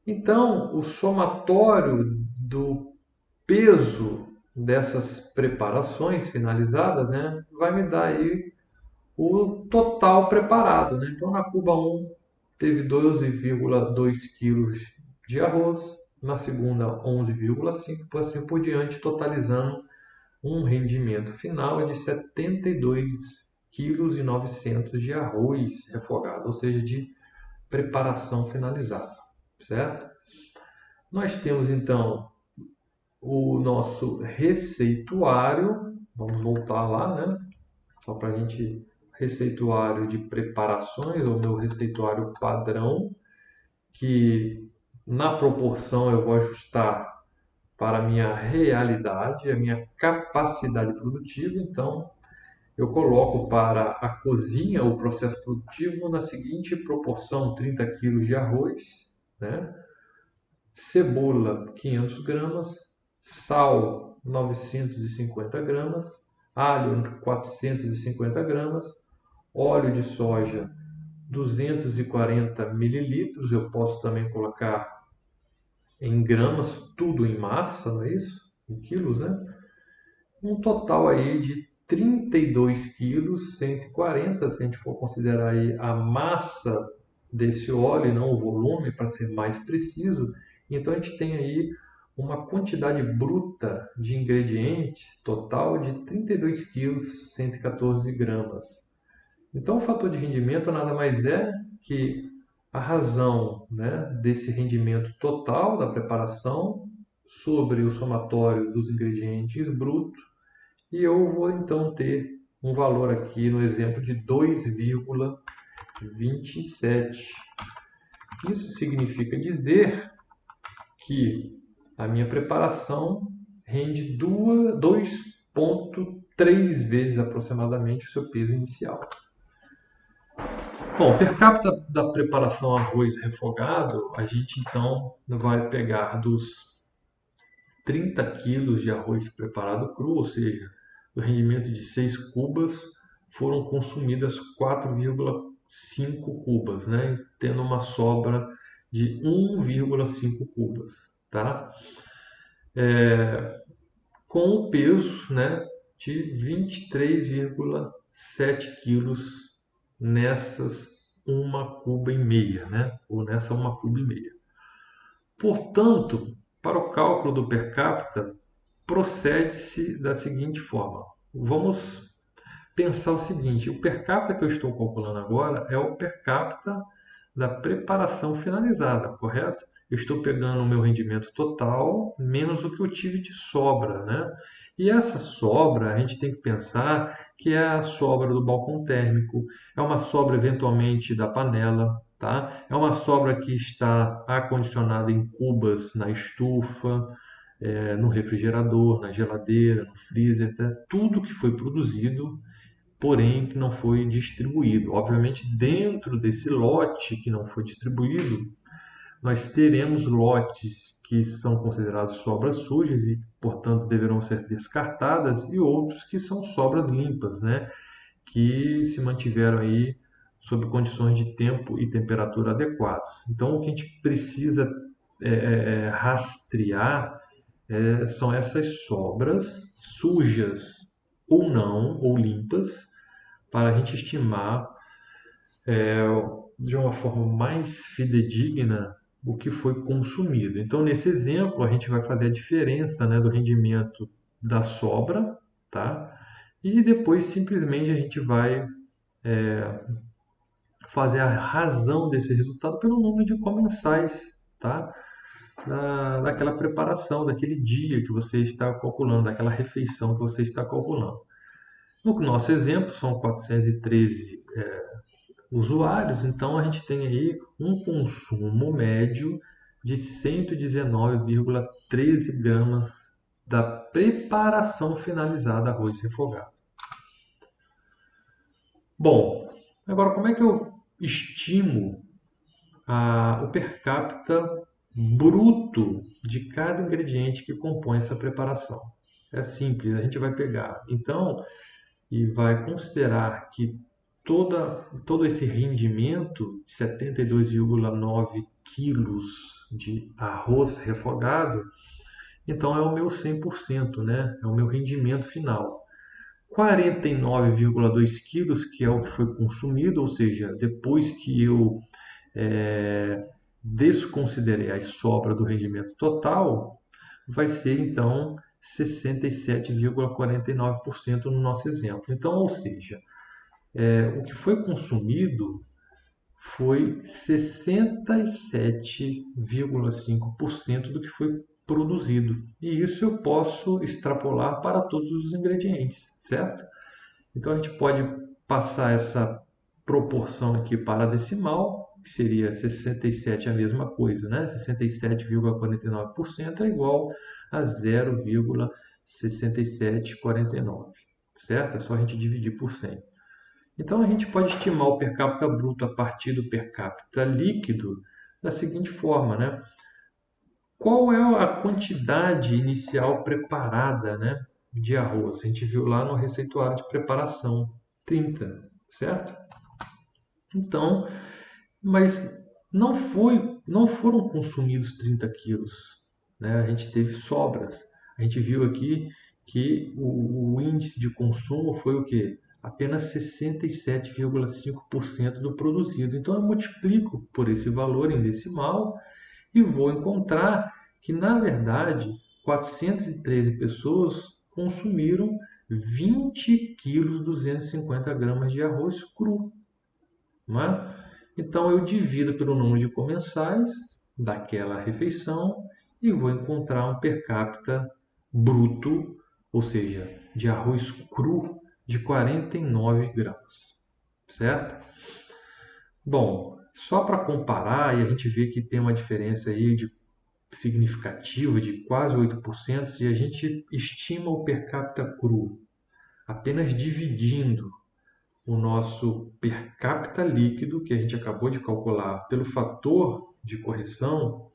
Então, o somatório do peso dessas preparações finalizadas, né, vai me dar aí o total preparado, né? Então, na cuba 1 teve 12,2 quilos de arroz, na segunda 11,5, por assim por diante, totalizando um rendimento final de 72,9 kg de arroz refogado, ou seja, de preparação finalizada, certo? Nós temos então o nosso receituário, vamos voltar lá, né? Só para a gente, receituário de preparações, ou meu receituário padrão, que na proporção eu vou ajustar para a minha realidade, a minha capacidade produtiva. Então, eu coloco para a cozinha o processo produtivo na seguinte proporção: 30 quilos de arroz, né? Cebola 500 gramas, sal 950 gramas, alho 450 gramas, óleo de soja 240 mililitros. Eu posso também colocar em gramas, tudo em massa, não é isso? Em quilos, né? Um total aí de 32 quilos, 140, se a gente for considerar aí a massa desse óleo e não o volume, para ser mais preciso. Então a gente tem aí uma quantidade bruta de ingredientes total de 32 quilos, 114 gramas. Então o fator de rendimento nada mais é que a razão, né, desse rendimento total da preparação sobre o somatório dos ingredientes brutos, e eu vou então ter um valor aqui no exemplo de 2,27. Isso significa dizer que a minha preparação rende 2,3 vezes aproximadamente o seu peso inicial. Bom, per capita da preparação arroz refogado, a gente então vai pegar dos 30 quilos de arroz preparado cru, ou seja, do rendimento de 6 cubas, foram consumidas 4,5 cubas, né? Tendo uma sobra de 1,5 cubas, tá? Com o peso, né, de 23,7 quilos nessas uma cuba e meia, né? Ou nessa uma cuba e meia. Portanto, para o cálculo do per capita, procede-se da seguinte forma. Vamos pensar o seguinte: o per capita que eu estou calculando agora é o per capita da preparação finalizada, correto? Eu estou pegando o meu rendimento total menos o que eu tive de sobra, né? E essa sobra, a gente tem que pensar que é a sobra do balcão térmico, é uma sobra eventualmente da panela, tá? É uma sobra que está acondicionada em cubas na estufa, no refrigerador, na geladeira, no freezer, tá? Tudo que foi produzido, porém que não foi distribuído. Obviamente, dentro desse lote que não foi distribuído, nós teremos lotes que são considerados sobras sujas e, portanto, deverão ser descartadas, e outros que são sobras limpas, né? Que se mantiveram aí sob condições de tempo e temperatura adequados. Então, o que a gente precisa rastrear são essas sobras sujas ou não, ou limpas, para a gente estimar de uma forma mais fidedigna o que foi consumido. Então, nesse exemplo, a gente vai fazer a diferença, né, do rendimento da sobra, tá? E depois simplesmente a gente vai fazer a razão desse resultado pelo número de comensais, tá? Daquela preparação, daquele dia que você está calculando, daquela refeição que você está calculando. No nosso exemplo, são 413 usuários, então a gente tem aí um consumo médio de 119,13 gramas da preparação finalizada arroz refogado. Bom, agora como é que eu estimo o per capita bruto de cada ingrediente que compõe essa preparação? É simples, a gente vai pegar então e vai considerar que todo esse rendimento de 72,9 quilos de arroz refogado, então é o meu 100%, né? É o meu rendimento final. 49,2 quilos, que é o que foi consumido, ou seja, depois que eu desconsiderei a sobra do rendimento total, vai ser então 67,49% no nosso exemplo. Então, ou seja, o que foi consumido foi 67,5% do que foi produzido. E isso eu posso extrapolar para todos os ingredientes, certo? Então a gente pode passar essa proporção aqui para a decimal, que seria 67 a mesma coisa, né? 67,49% é igual a 0,6749, certo? É só a gente dividir por 100. Então a gente pode estimar o per capita bruto a partir do per capita líquido da seguinte forma, né? Qual é a quantidade inicial preparada, né, de arroz? A gente viu lá no receituário de preparação, 30, certo? Então, mas não foram consumidos 30 quilos, né? A gente teve sobras. A gente viu aqui que o índice de consumo foi o quê? Apenas 67,5% do produzido. Então eu multiplico por esse valor em decimal e vou encontrar que, na verdade, 413 pessoas consumiram 20 quilos 250 gramas de arroz cru, não é? Então eu divido pelo número de comensais daquela refeição e vou encontrar um per capita bruto, ou seja, de arroz cru de 49 gramas, certo? Bom, só para comparar, e a gente vê que tem uma diferença aí significativa de quase 8% se a gente estima o per capita cru, apenas dividindo o nosso per capita líquido, que a gente acabou de calcular, pelo fator de correção,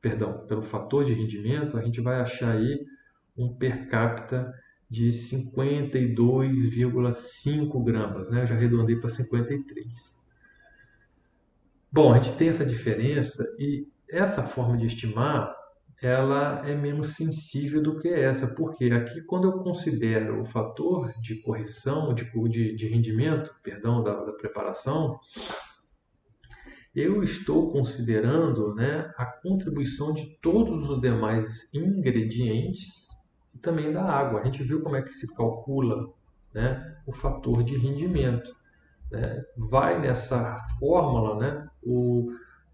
perdão, pelo fator de rendimento, a gente vai achar aí um per capita de 52,5 gramas, né? Eu já arredondei para 53. Bom, a gente tem essa diferença e essa forma de estimar, ela é menos sensível do que essa, porque aqui quando eu considero o fator de correção, de rendimento, perdão, da preparação, eu estou considerando, né, a contribuição de todos os demais ingredientes e também da água. A gente viu como é que se calcula, né, o fator de rendimento, né? Vai nessa fórmula, né,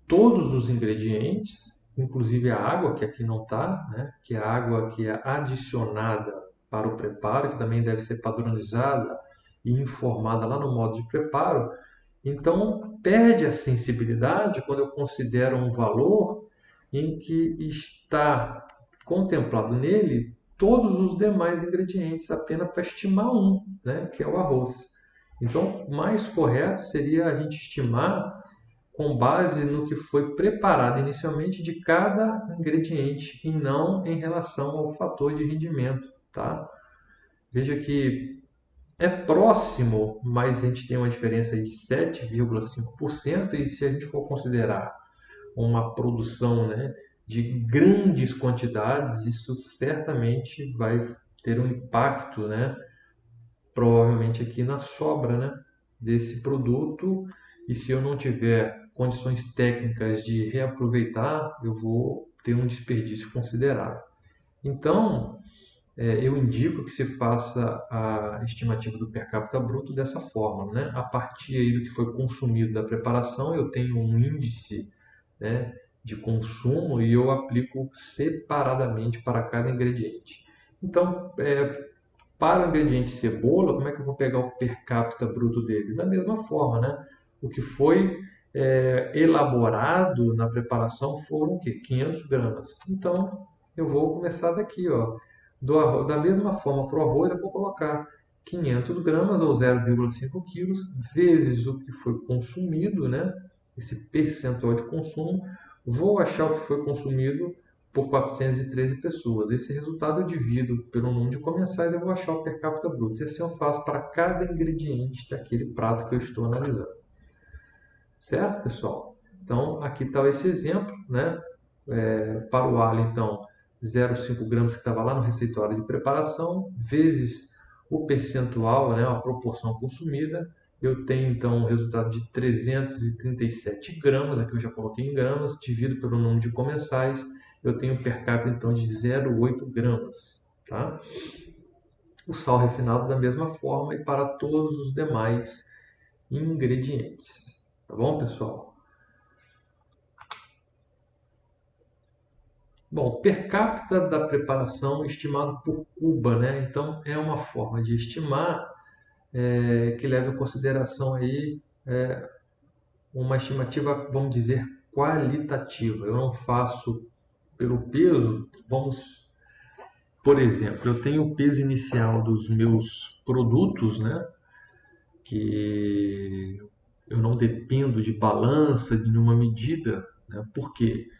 todos os ingredientes, inclusive a água, que aqui não está, né, que é a água que é adicionada para o preparo, que também deve ser padronizada e informada lá no modo de preparo. Então, perde a sensibilidade quando eu considero um valor em que está contemplado nele todos os demais ingredientes, apenas para estimar um, né, que é o arroz. Então, mais correto seria a gente estimar com base no que foi preparado inicialmente de cada ingrediente e não em relação ao fator de rendimento, tá? Veja que é próximo, mas a gente tem uma diferença de 7,5%, e se a gente for considerar uma produção, né, de grandes quantidades, isso certamente vai ter um impacto, né, provavelmente aqui na sobra, né, desse produto, e se eu não tiver condições técnicas de reaproveitar, eu vou ter um desperdício considerável. Então, eu indico que se faça a estimativa do per capita bruto dessa forma, né? A partir aí do que foi consumido da preparação, eu tenho um índice, né, de consumo e eu aplico separadamente para cada ingrediente. Então, para o ingrediente cebola, como é que eu vou pegar o per capita bruto dele? Da mesma forma, né? O que foi elaborado na preparação foram o quê? 500 gramas. Então, eu vou começar daqui, ó. Da mesma forma, para o arroz, eu vou colocar 500 gramas ou 0,5 quilos vezes o que foi consumido, né? Esse percentual de consumo. Vou achar o que foi consumido por 413 pessoas. Esse resultado eu divido pelo número de comensais e eu vou achar o per capita bruto. E assim eu faço para cada ingrediente daquele prato que eu estou analisando. Certo, pessoal? Então, aqui está esse exemplo, né? Para o alho, então, 0,5 gramas que estava lá no receituário de preparação, vezes o percentual, né, a proporção consumida, eu tenho então o resultado de 337 gramas, aqui eu já coloquei em gramas, dividido pelo número de comensais, eu tenho um per capita então de 0,8 gramas. Tá? O sal refinado da mesma forma e para todos os demais ingredientes. Tá bom, pessoal? Bom, per capita da preparação estimado por Cuba, né? Então é uma forma de estimar que leva em consideração aí uma estimativa, vamos dizer, qualitativa. Eu não faço pelo peso. Vamos, por exemplo, eu tenho o peso inicial dos meus produtos, né? Que eu não dependo de balança, de nenhuma medida, né? Por quê?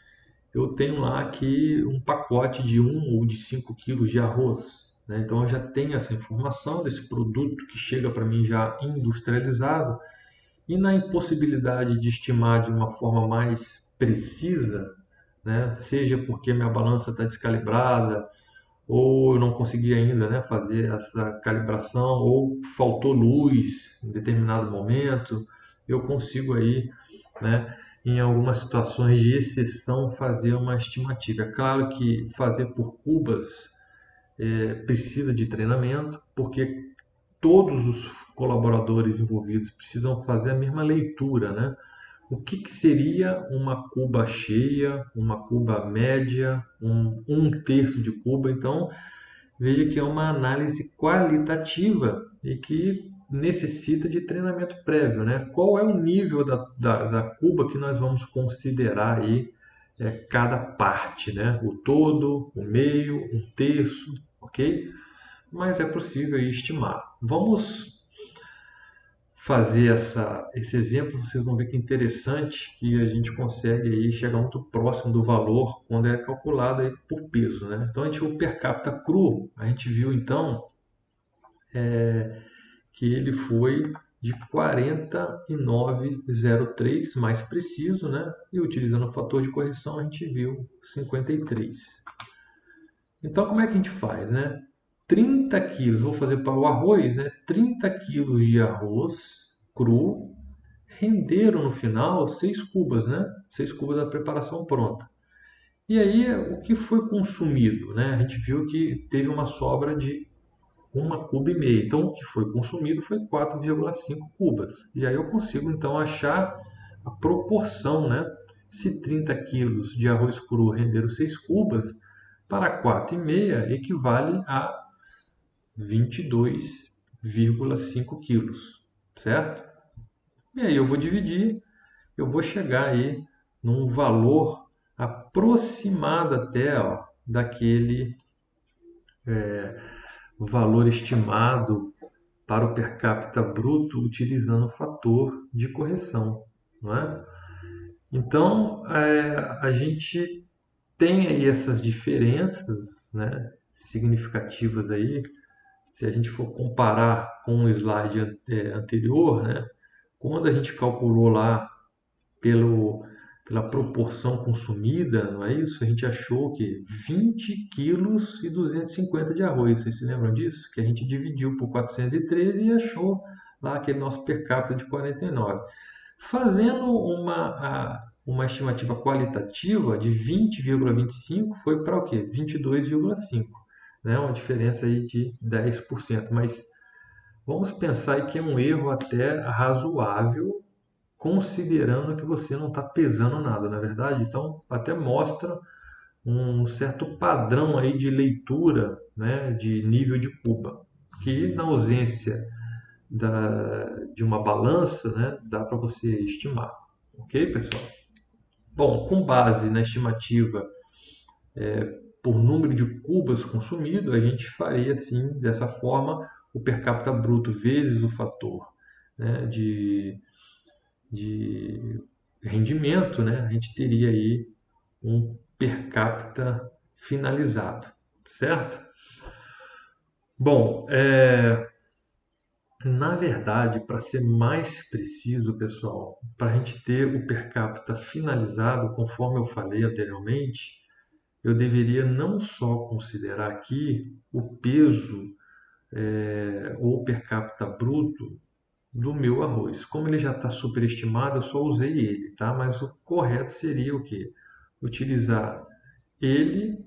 Eu tenho lá aqui um pacote de 1 ou de 5 quilos de arroz, né? Então eu já tenho essa informação desse produto que chega para mim já industrializado, e na impossibilidade de estimar de uma forma mais precisa, né? Seja porque minha balança está descalibrada, ou eu não consegui ainda, né, fazer essa calibração, ou faltou luz em determinado momento, eu consigo aí, né, em algumas situações de exceção, fazer uma estimativa. É claro que fazer por cubas precisa de treinamento, porque todos os colaboradores envolvidos precisam fazer a mesma leitura, né? O que, que seria uma cuba cheia, uma cuba média, um terço de cuba? Então, veja que é uma análise qualitativa e que necessita de treinamento prévio, né? Qual é o nível da cuba que nós vamos considerar aí cada parte, né? O todo, o meio, um terço, ok? Mas é possível aí estimar. Vamos fazer esse exemplo, vocês vão ver que é interessante que a gente consegue aí chegar muito próximo do valor quando é calculado aí por peso, né? Então, o per capita cru, a gente viu então que ele foi de 49,03, mais preciso, né? E utilizando o fator de correção, a gente viu 53. Então, como é que a gente faz, né? 30 quilos, vou fazer para o arroz, né? 30 quilos de arroz cru renderam no final 6 cubas, né? 6 cubas da preparação pronta. E aí, o que foi consumido, né? A gente viu que teve uma sobra de 1,5 cuba. Então, o que foi consumido foi 4,5 cubas. E aí eu consigo, então, achar a proporção, né? Se 30 quilos de arroz cru renderam 6 cubas, para 4,5 equivale a 22,5 quilos, certo? E aí eu vou dividir, eu vou chegar aí num valor aproximado até, ó, daquele valor estimado para o per capita bruto utilizando o fator de correção, não é? Então, a gente tem aí essas diferenças, né, significativas aí. Se a gente for comparar com o slide anterior, né, quando a gente calculou lá pela proporção consumida, não é isso? A gente achou que 20 quilos e 250 de arroz. Vocês se lembram disso? Que a gente dividiu por 413 e achou lá aquele nosso per capita de 49. Fazendo uma estimativa qualitativa de 20,25 foi para o quê? 22,5, né? Uma diferença aí de 10%. Mas vamos pensar aí que é um erro até razoável, considerando que você não está pesando nada, na verdade. Então, até mostra um certo padrão aí de leitura, né, de nível de Cuba, que na ausência de uma balança, né, dá para você estimar. Ok, pessoal? Bom, com base na estimativa por número de cubas consumido, a gente faria assim, dessa forma, o per capita bruto vezes o fator, né, de rendimento, né, a gente teria aí um per capita finalizado, certo? Bom, na verdade, para ser mais preciso, pessoal, para a gente ter o per capita finalizado, conforme eu falei anteriormente, eu deveria não só considerar aqui o peso ou per capita bruto do meu arroz. Como ele já está superestimado, eu só usei ele, tá? Mas o correto seria o quê? Utilizar ele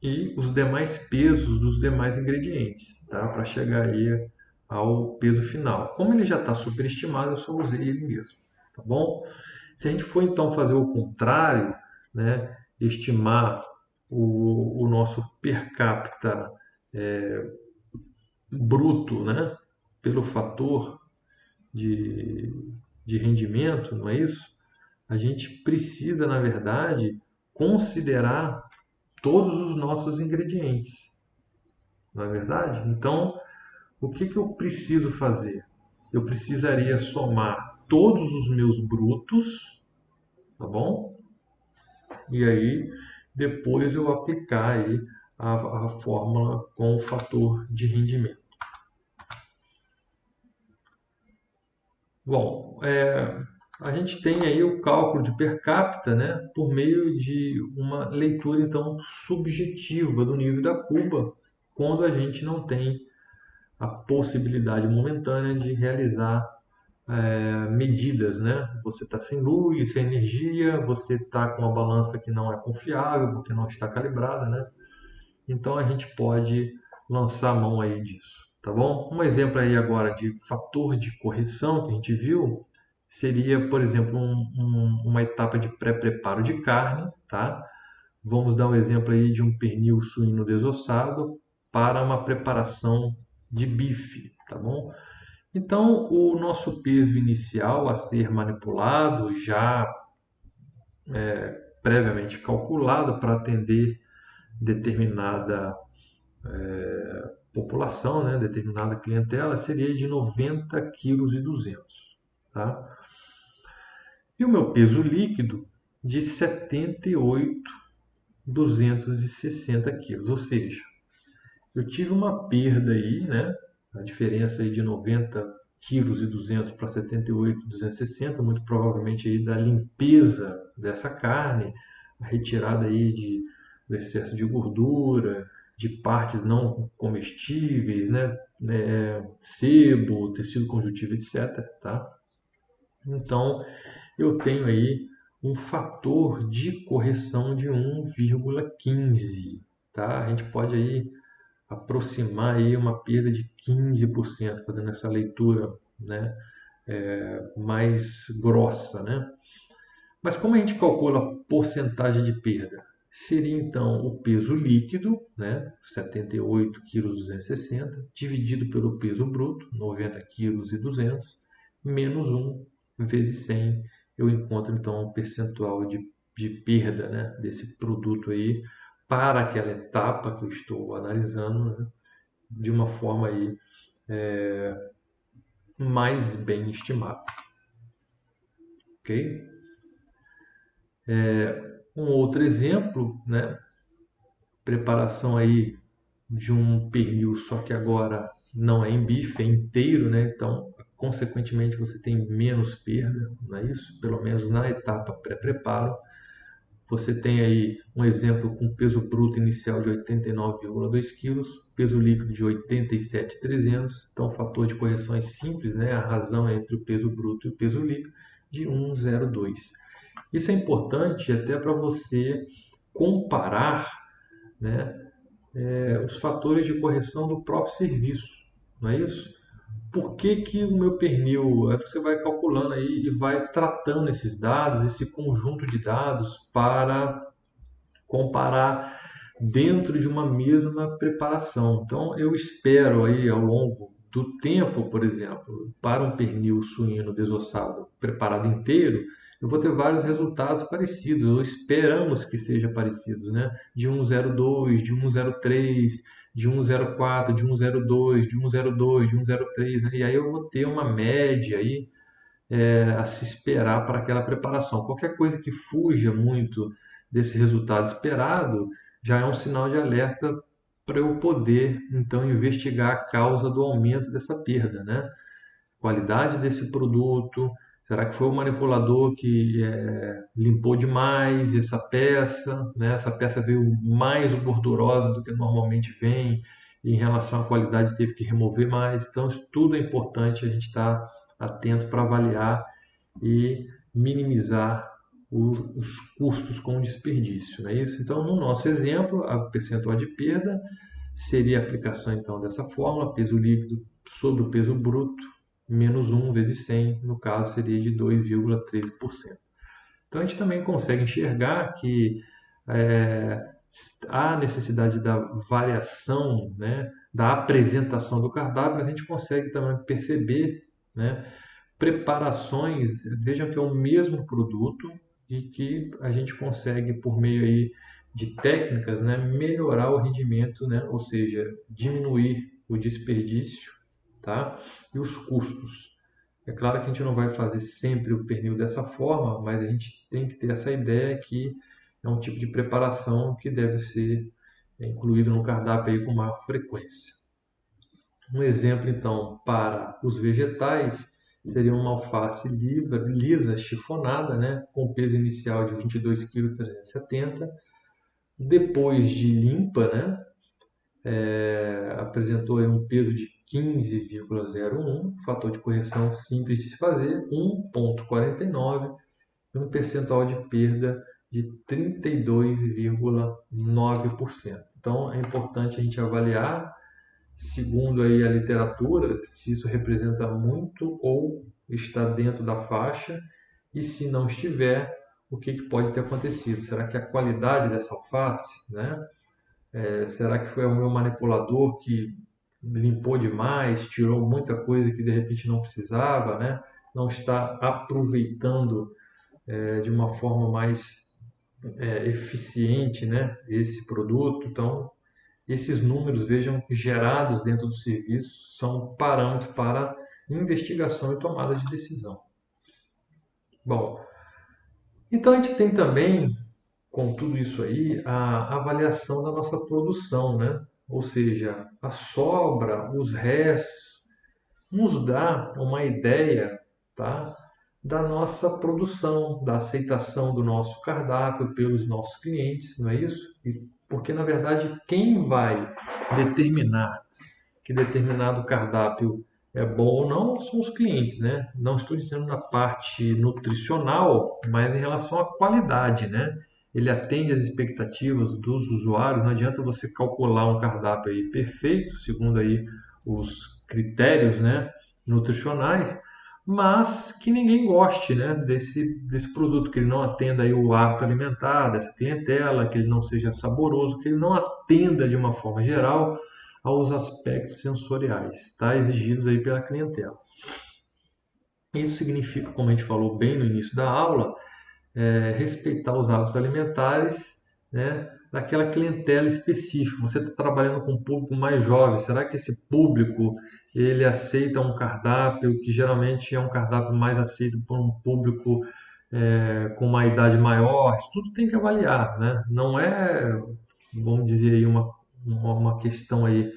e os demais pesos dos demais ingredientes, tá? Para chegar aí ao peso final. Como ele já está superestimado, eu só usei ele mesmo, tá bom? Se a gente for então fazer o contrário, né, estimar o nosso per capita bruto, né, pelo fator de, de rendimento, não é isso? A gente precisa, na verdade, considerar todos os nossos ingredientes, não é verdade? Então, o que eu preciso fazer? Eu precisaria somar todos os meus brutos, tá bom? E aí, depois eu aplicar aí a fórmula com o fator de rendimento. Bom, a gente tem aí o cálculo de per capita, né, por meio de uma leitura então subjetiva do nível da Cuba, quando a gente não tem a possibilidade momentânea de realizar medidas, né? Você está sem luz, sem energia, você está com uma balança que não é confiável, porque não está calibrada, né? Então a gente pode lançar a mão aí disso, tá bom? Um exemplo aí agora de fator de correção que a gente viu seria, por exemplo, uma etapa de pré-preparo de carne, tá? Vamos dar um exemplo aí de um pernil suíno desossado para uma preparação de bife, tá bom? Então, o nosso peso inicial a ser manipulado, já previamente calculado para atender determinada população, né, determinada clientela, seria de 90,2 kg, tá? E o meu peso líquido de 78,260 quilos, ou seja, eu tive uma perda aí, né? A diferença aí de 90,2 kg para 78,260, muito provavelmente aí da limpeza dessa carne, a retirada aí do excesso de gordura, de partes não comestíveis, né? Sebo, tecido conjuntivo, etc. Tá? Então, eu tenho aí um fator de correção de 1,15. Tá? A gente pode aí aproximar aí uma perda de 15%, fazendo essa leitura, né, mais grossa, né? Mas como a gente calcula a porcentagem de perda? Seria então o peso líquido, né, 78,260 kg, dividido pelo peso bruto, 90,200 kg, menos 1 vezes 100. Eu encontro então um percentual de perda, né, desse produto aí para aquela etapa que eu estou analisando, né, de uma forma aí mais bem estimada. Ok? Um outro exemplo, né, preparação aí de um pernil, só que agora não é em bife, é inteiro, né? Então, consequentemente, você tem menos perda, não é isso? Pelo menos na etapa pré-preparo. Você tem aí um exemplo com peso bruto inicial de 89,2 kg, peso líquido de 87,300. Então, o fator de correção é simples, né? A razão é entre o peso bruto e o peso líquido de 1,02. Isso é importante até para você comparar, né, os fatores de correção do próprio serviço, não é isso? Por que que o meu pernil? Aí você vai calculando aí e vai tratando esses dados, esse conjunto de dados para comparar dentro de uma mesma preparação. Então eu espero aí ao longo do tempo, por exemplo, para um pernil suíno desossado preparado inteiro, eu vou ter vários resultados parecidos, ou esperamos que seja parecido, né? De 1,02, de 1,03, de 1,04, de 1,02, de 1,02, de 1,03, né? E aí eu vou ter uma média aí a se esperar para aquela preparação. Qualquer coisa que fuja muito desse resultado esperado já é um sinal de alerta para eu poder então investigar a causa do aumento dessa perda, né? Qualidade desse produto, será que foi o manipulador que limpou demais essa peça, né? Essa peça veio mais gordurosa do que normalmente vem, e em relação à qualidade teve que remover mais. Então, isso tudo é importante a gente estar atento para avaliar e minimizar os custos com o desperdício, não é isso? Então, no nosso exemplo, a percentual de perda seria a aplicação então dessa fórmula, peso líquido sobre o peso bruto, menos 1 vezes 100, no caso seria de 2,13%. Então a gente também consegue enxergar que é, há necessidade da variação, né, da apresentação do cardápio, mas a gente consegue também perceber, né, preparações, vejam que é o mesmo produto e que a gente consegue, por meio aí de técnicas, né, melhorar o rendimento, né, ou seja, diminuir o desperdício, tá, e os custos. É claro que a gente não vai fazer sempre o pernil dessa forma, mas a gente tem que ter essa ideia que é um tipo de preparação que deve ser incluído no cardápio aí com maior frequência. Um exemplo, então, para os vegetais seria uma alface lisa, chifonada, né, com peso inicial de 22,370 kg. Depois de limpa, né, apresentou aí um peso de 15,01, fator de correção simples de se fazer, 1,49, e um percentual de perda de 32,9%. Então, é importante a gente avaliar, segundo aí a literatura, se isso representa muito ou está dentro da faixa, e se não estiver, o que pode ter acontecido? Será que a qualidade dessa alface, né? Será que foi o meu manipulador que limpou demais, tirou muita coisa que de repente não precisava, né? Não está aproveitando de uma forma mais eficiente, né, esse produto. Então, esses números, vejam, gerados dentro do serviço, são parâmetros para investigação e tomada de decisão. Bom, então a gente tem também, com tudo isso aí, a avaliação da nossa produção, né? Ou seja, a sobra, os restos, nos dá uma ideia, tá, da nossa produção, da aceitação do nosso cardápio pelos nossos clientes, não é isso? Porque, na verdade, quem vai determinar que determinado cardápio é bom ou não são os clientes, né? Não estou dizendo na parte nutricional, mas em relação à qualidade, né? ele atende às expectativas dos usuários. Não adianta você calcular um cardápio aí perfeito, segundo aí os critérios, né, nutricionais, mas que ninguém goste, né, desse produto, que ele não atenda aí o hábito alimentar dessa clientela, que ele não seja saboroso, que ele não atenda de uma forma geral aos aspectos sensoriais, tá, exigidos aí pela clientela. Isso significa, como a gente falou bem no início da aula, respeitar os hábitos alimentares, né, daquela clientela específica. Você está trabalhando com um público mais jovem. Será que esse público ele aceita um cardápio que geralmente é um cardápio mais aceito por um público com uma idade maior? Isso tudo tem que avaliar, né? Não é, vamos dizer aí, uma questão aí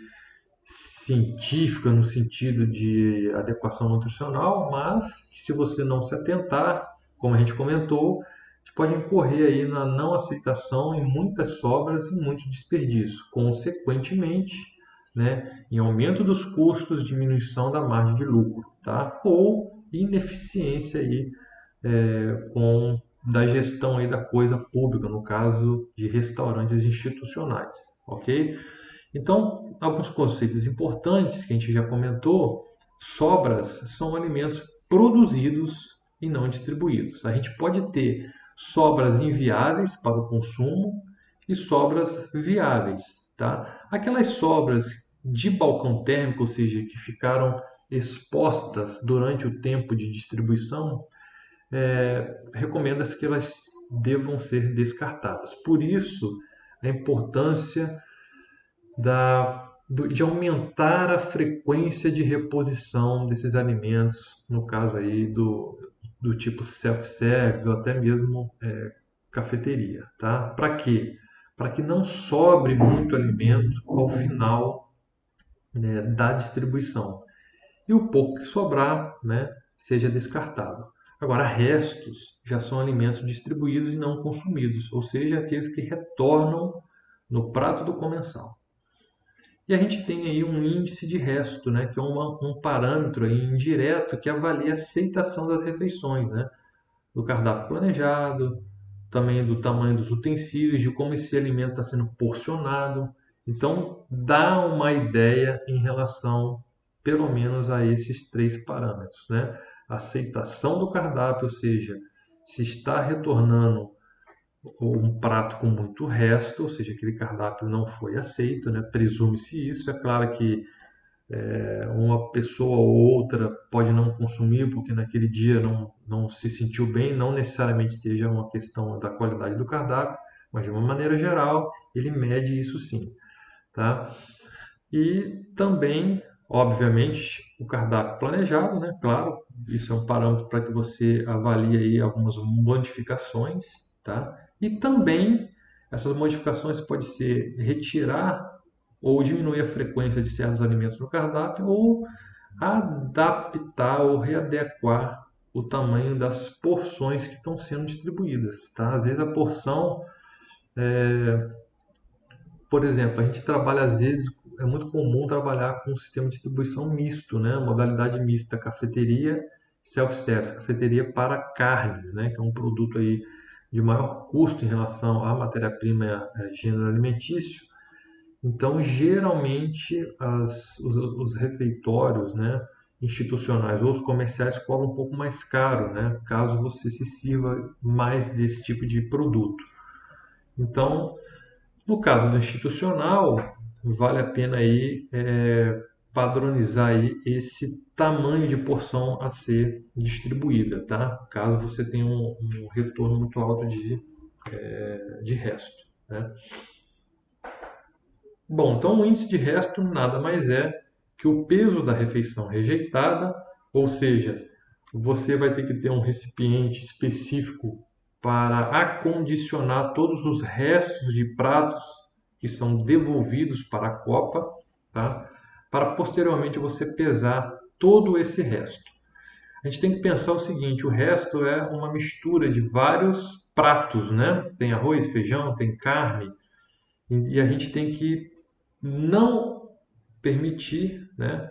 científica no sentido de adequação nutricional, mas que se você não se atentar, como a gente comentou, você pode incorrer aí na não aceitação em muitas sobras e muito desperdício, consequentemente, né, em aumento dos custos, diminuição da margem de lucro, tá? Ou ineficiência aí com da gestão aí da coisa pública, no caso de restaurantes institucionais, ok? Então, alguns conceitos importantes que a gente já comentou: sobras são alimentos produzidos e não distribuídos. A gente pode ter sobras inviáveis para o consumo e sobras viáveis, tá? Aquelas sobras de balcão térmico, ou seja, que ficaram expostas durante o tempo de distribuição, recomenda-se que elas devam ser descartadas. Por isso, a importância de aumentar a frequência de reposição desses alimentos, no caso aí do tipo self-service ou até mesmo cafeteria, tá? Para quê? Para que não sobre muito alimento ao final, né, da distribuição. E o pouco que sobrar, né, seja descartado. Agora, restos já são alimentos distribuídos e não consumidos, ou seja, aqueles que retornam no prato do comensal. E a gente tem aí um índice de resto, né, que é um parâmetro aí indireto que avalia a aceitação das refeições, né, do cardápio planejado, também do tamanho dos utensílios, de como esse alimento está sendo porcionado. Então, dá uma ideia em relação, pelo menos, a esses três parâmetros, né? A aceitação do cardápio, ou seja, se está retornando um prato com muito resto, ou seja, aquele cardápio não foi aceito, né? Presume-se isso. É claro que uma pessoa ou outra pode não consumir porque naquele dia não se sentiu bem, não necessariamente seja uma questão da qualidade do cardápio, mas de uma maneira geral ele mede isso sim, tá? E também, obviamente, o cardápio planejado, né? Claro, isso é um parâmetro para que você avalie aí algumas modificações, tá? E também essas modificações podem ser retirar ou diminuir a frequência de certos alimentos no cardápio ou adaptar ou readequar o tamanho das porções que estão sendo distribuídas, tá? Às vezes a porção, por exemplo, a gente trabalha às vezes, é muito comum trabalhar com um sistema de distribuição misto, né? Modalidade mista, cafeteria self-service, cafeteria para carnes, né? Que é um produto aí de maior custo em relação à matéria-prima gênero alimentício. Então, geralmente, os refeitórios, né, institucionais ou os comerciais cobram um pouco mais caro, né, caso você se sirva mais desse tipo de produto. Então, no caso do institucional, vale a pena aí padronizar aí esse tamanho de porção a ser distribuída, tá? Caso você tenha um retorno muito alto de resto, né? Bom, então o índice de resto nada mais é que o peso da refeição rejeitada, ou seja, você vai ter que ter um recipiente específico para acondicionar todos os restos de pratos que são devolvidos para a copa, tá? Para posteriormente você pesar todo esse resto. A gente tem que pensar o seguinte: o resto é uma mistura de vários pratos, né? Tem arroz, feijão, tem carne, e a gente tem que não permitir, né,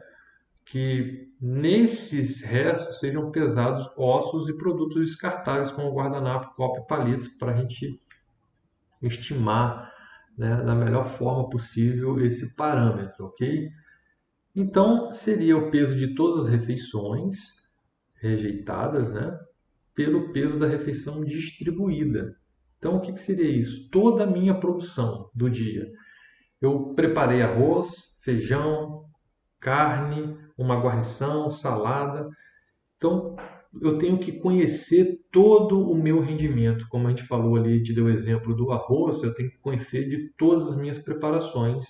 que nesses restos sejam pesados ossos e produtos descartáveis como guardanapo, copo e palitos para a gente estimar, né, da melhor forma possível esse parâmetro, ok? Então, seria o peso de todas as refeições rejeitadas, né, pelo peso da refeição distribuída. Então, o que seria isso? Toda a minha produção do dia. Eu preparei arroz, feijão, carne, uma guarnição, salada. Então, eu tenho que conhecer todo o meu rendimento. Como a gente falou ali, te deu o exemplo do arroz, eu tenho que conhecer de todas as minhas preparações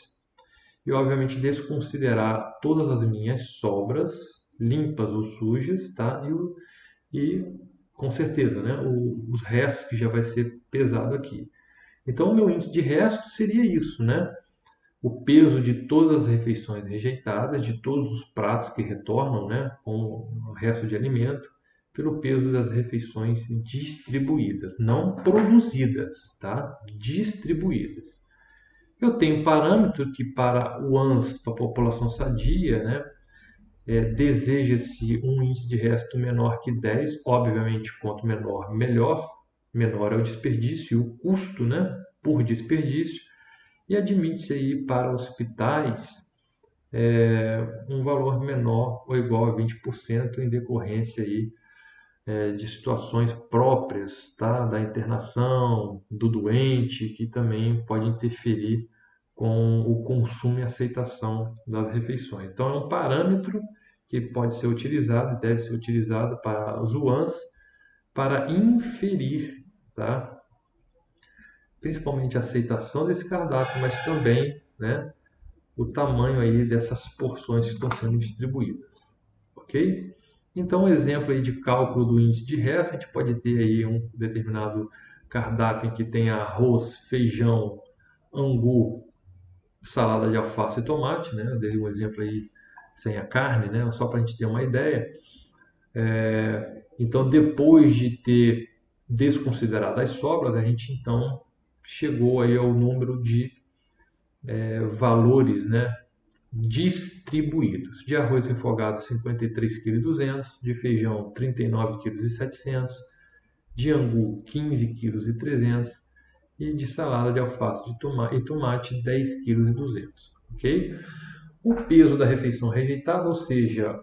e, obviamente, desconsiderar todas as minhas sobras, limpas ou sujas, tá? E com certeza, né? Os restos que já vai ser pesado aqui. Então, o meu índice de resto seria isso, né? O peso de todas as refeições rejeitadas, de todos os pratos que retornam, né, com o resto de alimento, pelo peso das refeições distribuídas, não produzidas, tá? Distribuídas. Eu tenho um parâmetro que para o ANS, para a população sadia, né, deseja-se um índice de resto menor que 10, obviamente quanto menor, melhor. Menor é o desperdício e o custo, né, por desperdício. E admite-se aí para hospitais um valor menor ou igual a 20% em decorrência aí, de situações próprias, tá? Da internação, do doente, que também pode interferir com o consumo e aceitação das refeições. Então, é um parâmetro que pode ser utilizado, deve ser utilizado para os UANs, para inferir, tá? Principalmente a aceitação desse cardápio, mas também, né, o tamanho aí dessas porções que estão sendo distribuídas, ok? Então, um exemplo aí de cálculo do índice de resto, a gente pode ter aí um determinado cardápio em que tem arroz, feijão, angu, salada de alface e tomate, né? Eu dei um exemplo aí sem a carne, né? Só para a gente ter uma ideia. Então, depois de ter desconsiderado as sobras, a gente então chegou aí ao número de valores, né, distribuídos. De arroz refogado 53,2 kg, de feijão 39,7 kg, de angu 15,3 kg e de salada de alface e tomate 10,2 kg, ok? O peso da refeição rejeitada, ou seja,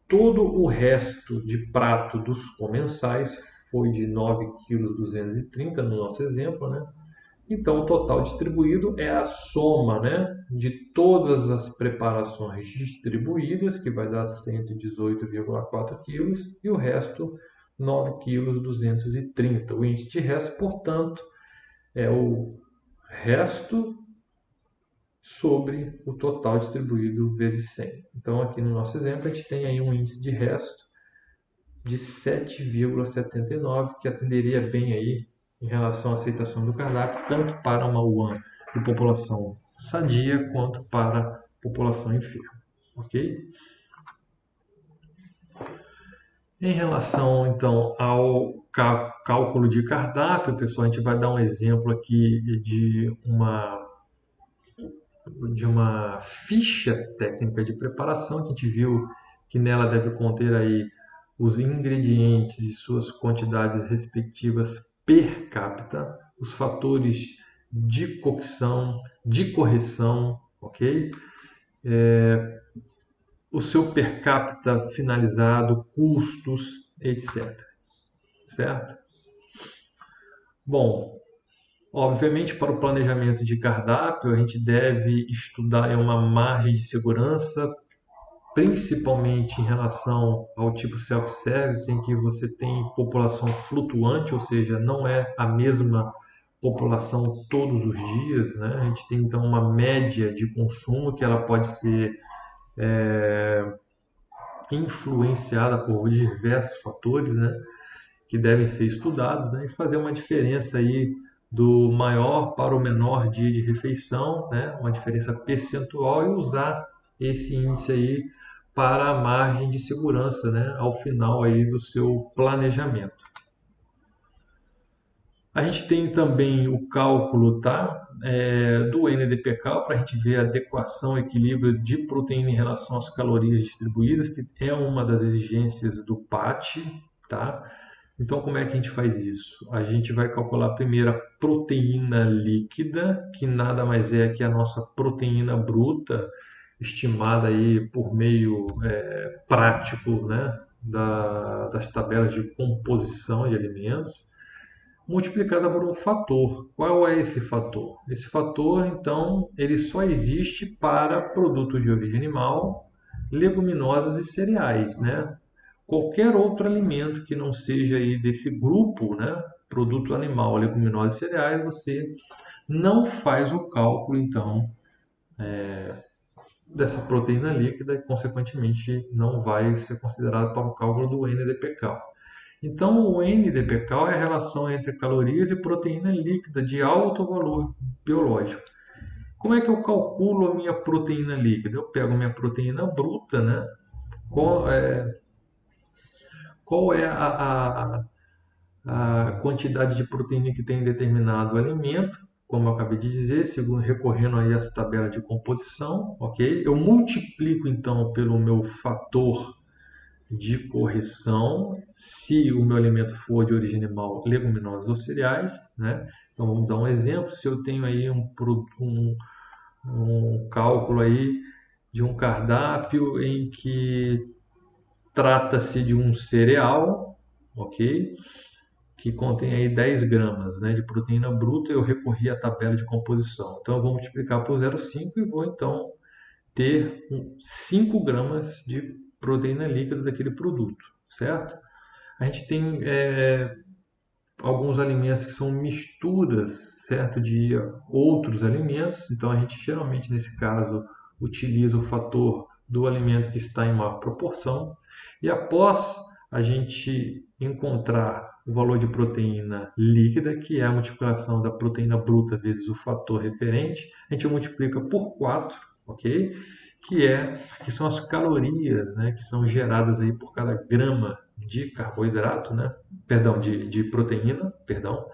todo o resto de prato dos comensais foi de 9,230 kg no nosso exemplo, né? Então, o total distribuído é a soma, né, de todas as preparações distribuídas, que vai dar 118,4 quilos, e o resto 9,230 kg. O índice de resto, portanto, é o resto sobre o total distribuído vezes 100. Então, aqui no nosso exemplo, a gente tem aí um índice de resto de 7,79, que atenderia bem aí em relação à aceitação do cardápio, tanto para uma UAN de população sadia quanto para a população enferma, ok? Em relação, então, ao cálculo de cardápio, pessoal, a gente vai dar um exemplo aqui de uma ficha técnica de preparação, que a gente viu que nela deve conter aí os ingredientes e suas quantidades respectivas per capita, os fatores de cocção, de correção, ok? O seu per capita finalizado, custos, etc. Certo? Bom, obviamente, para o planejamento de cardápio, a gente deve estudar uma margem de segurança, principalmente em relação ao tipo self-service, em que você tem população flutuante, ou seja, não é a mesma população todos os dias, né? A gente tem então uma média de consumo que ela pode ser influenciada por diversos fatores, né? Que devem ser estudados, né? E fazer uma diferença aí do maior para o menor dia de refeição, né? Uma diferença percentual e usar esse índice aí para a margem de segurança, né? Ao final aí do seu planejamento. A gente tem também o cálculo, tá? Do NDPcal para a gente ver a adequação, equilíbrio de proteína em relação às calorias distribuídas, que é uma das exigências do PAT, tá? Então, como é que a gente faz isso? A gente vai calcular primeiro a proteína líquida, que nada mais é que a nossa proteína bruta, estimada aí por meio prático, né, das tabelas de composição de alimentos, multiplicada por um fator. Qual é esse fator? Esse fator, então, ele só existe para produtos de origem animal, leguminosas e cereais, né? Qualquer outro alimento que não seja aí desse grupo, né, produto animal, leguminosas e cereais, você não faz o cálculo, então, dessa proteína líquida e, consequentemente, não vai ser considerado para o cálculo do NDPK. Então, o NDPK é a relação entre calorias e proteína líquida de alto valor biológico. Como é que eu calculo a minha proteína líquida? Eu pego minha proteína bruta, né? Qual é a quantidade de proteína que tem em determinado alimento, como eu acabei de dizer, segundo recorrendo aí às tabelas de composição, ok? Eu multiplico então pelo meu fator de correção, se o meu alimento for de origem animal, leguminosas ou cereais, né? Então vamos dar um exemplo, se eu tenho aí um cálculo aí de um cardápio em que trata-se de um cereal, ok? Que contém aí 10 gramas, né, de proteína bruta, eu recorri à tabela de composição. Então eu vou multiplicar por 0,5 e vou então ter 5 gramas de proteína líquida daquele produto, certo? A gente tem alguns alimentos que são misturas, certo, de outros alimentos. Então a gente geralmente nesse caso utiliza o fator do alimento que está em maior proporção. E após a gente encontrar o valor de proteína líquida, que é a multiplicação da proteína bruta vezes o fator referente, a gente multiplica por 4, ok? Que são as calorias, né, que são geradas aí por cada grama de carboidrato, né, perdão, de proteína, perdão,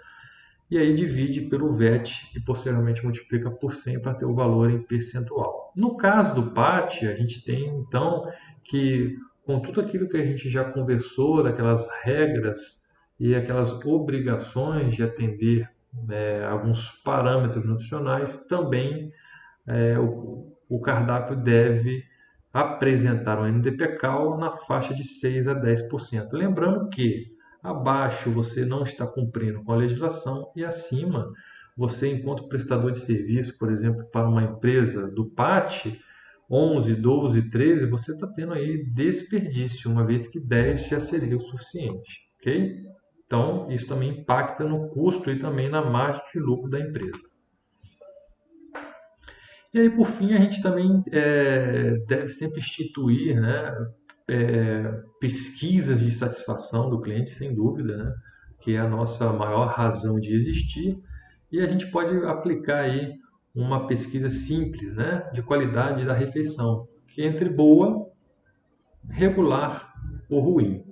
e aí divide pelo VET e posteriormente multiplica por 100 para ter o valor em percentual. No caso do PAT, a gente tem então que, com tudo aquilo que a gente já conversou, daquelas regras e aquelas obrigações de atender alguns parâmetros nutricionais, também o cardápio deve apresentar um NDPCAL na faixa de 6 a 10%. Lembrando que abaixo você não está cumprindo com a legislação e acima você, enquanto prestador de serviço, por exemplo, para uma empresa do PAT, 11, 12, 13, você está tendo aí desperdício, uma vez que 10 já seria o suficiente, ok? Então, isso também impacta no custo e também na margem de lucro da empresa. E aí, por fim, a gente também deve sempre instituir, né, pesquisas de satisfação do cliente, sem dúvida, né, que é a nossa maior razão de existir. E a gente pode aplicar aí uma pesquisa simples, né, de qualidade da refeição, que é entre boa, regular ou ruim.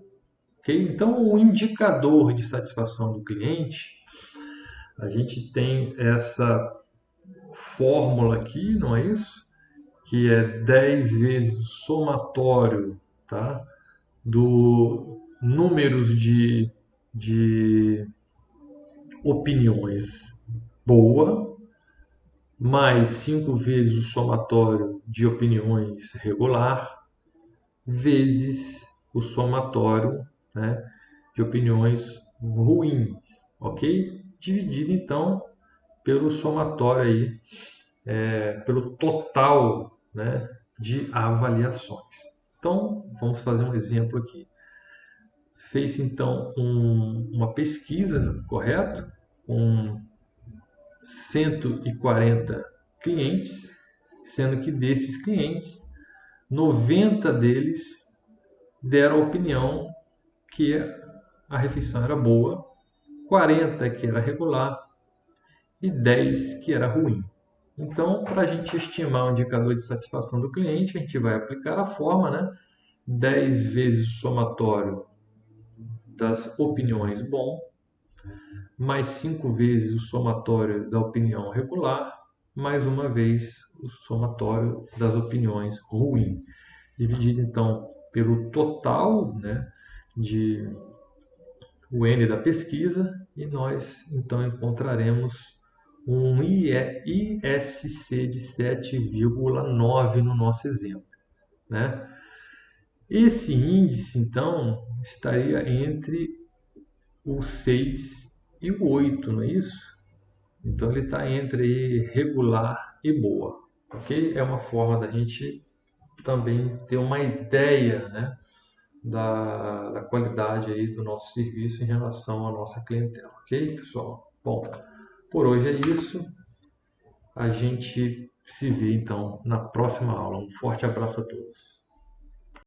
Okay? Então, o indicador de satisfação do cliente, a gente tem essa fórmula aqui, não é isso? Que é 10 vezes o somatório, tá? Do números de opiniões boa, mais 5 vezes o somatório de opiniões regular, vezes o somatório, né, de opiniões ruins, ok? Dividido então pelo somatório aí, pelo total, né, de avaliações. Então, vamos fazer um exemplo aqui. Fez então uma pesquisa, correto? Com 140 clientes, sendo que desses clientes, 90 deles deram a opinião que a refeição era boa, 40 que era regular e 10 que era ruim. Então, para a gente estimar o indicador de satisfação do cliente, a gente vai aplicar a forma, né? 10 vezes o somatório das opiniões bom, mais 5 vezes o somatório da opinião regular, mais uma vez o somatório das opiniões ruim. Dividido então pelo total, né, de o N da pesquisa, e nós então encontraremos um ISC de 7,9 no nosso exemplo, né? Esse índice, então, estaria entre o 6 e o 8, não é isso? Então, ele está entre regular e boa, ok? É uma forma da gente também ter uma ideia, né, da qualidade aí do nosso serviço em relação à nossa clientela, ok, pessoal? Bom, por hoje é isso. A gente se vê então na próxima aula. Um forte abraço a todos.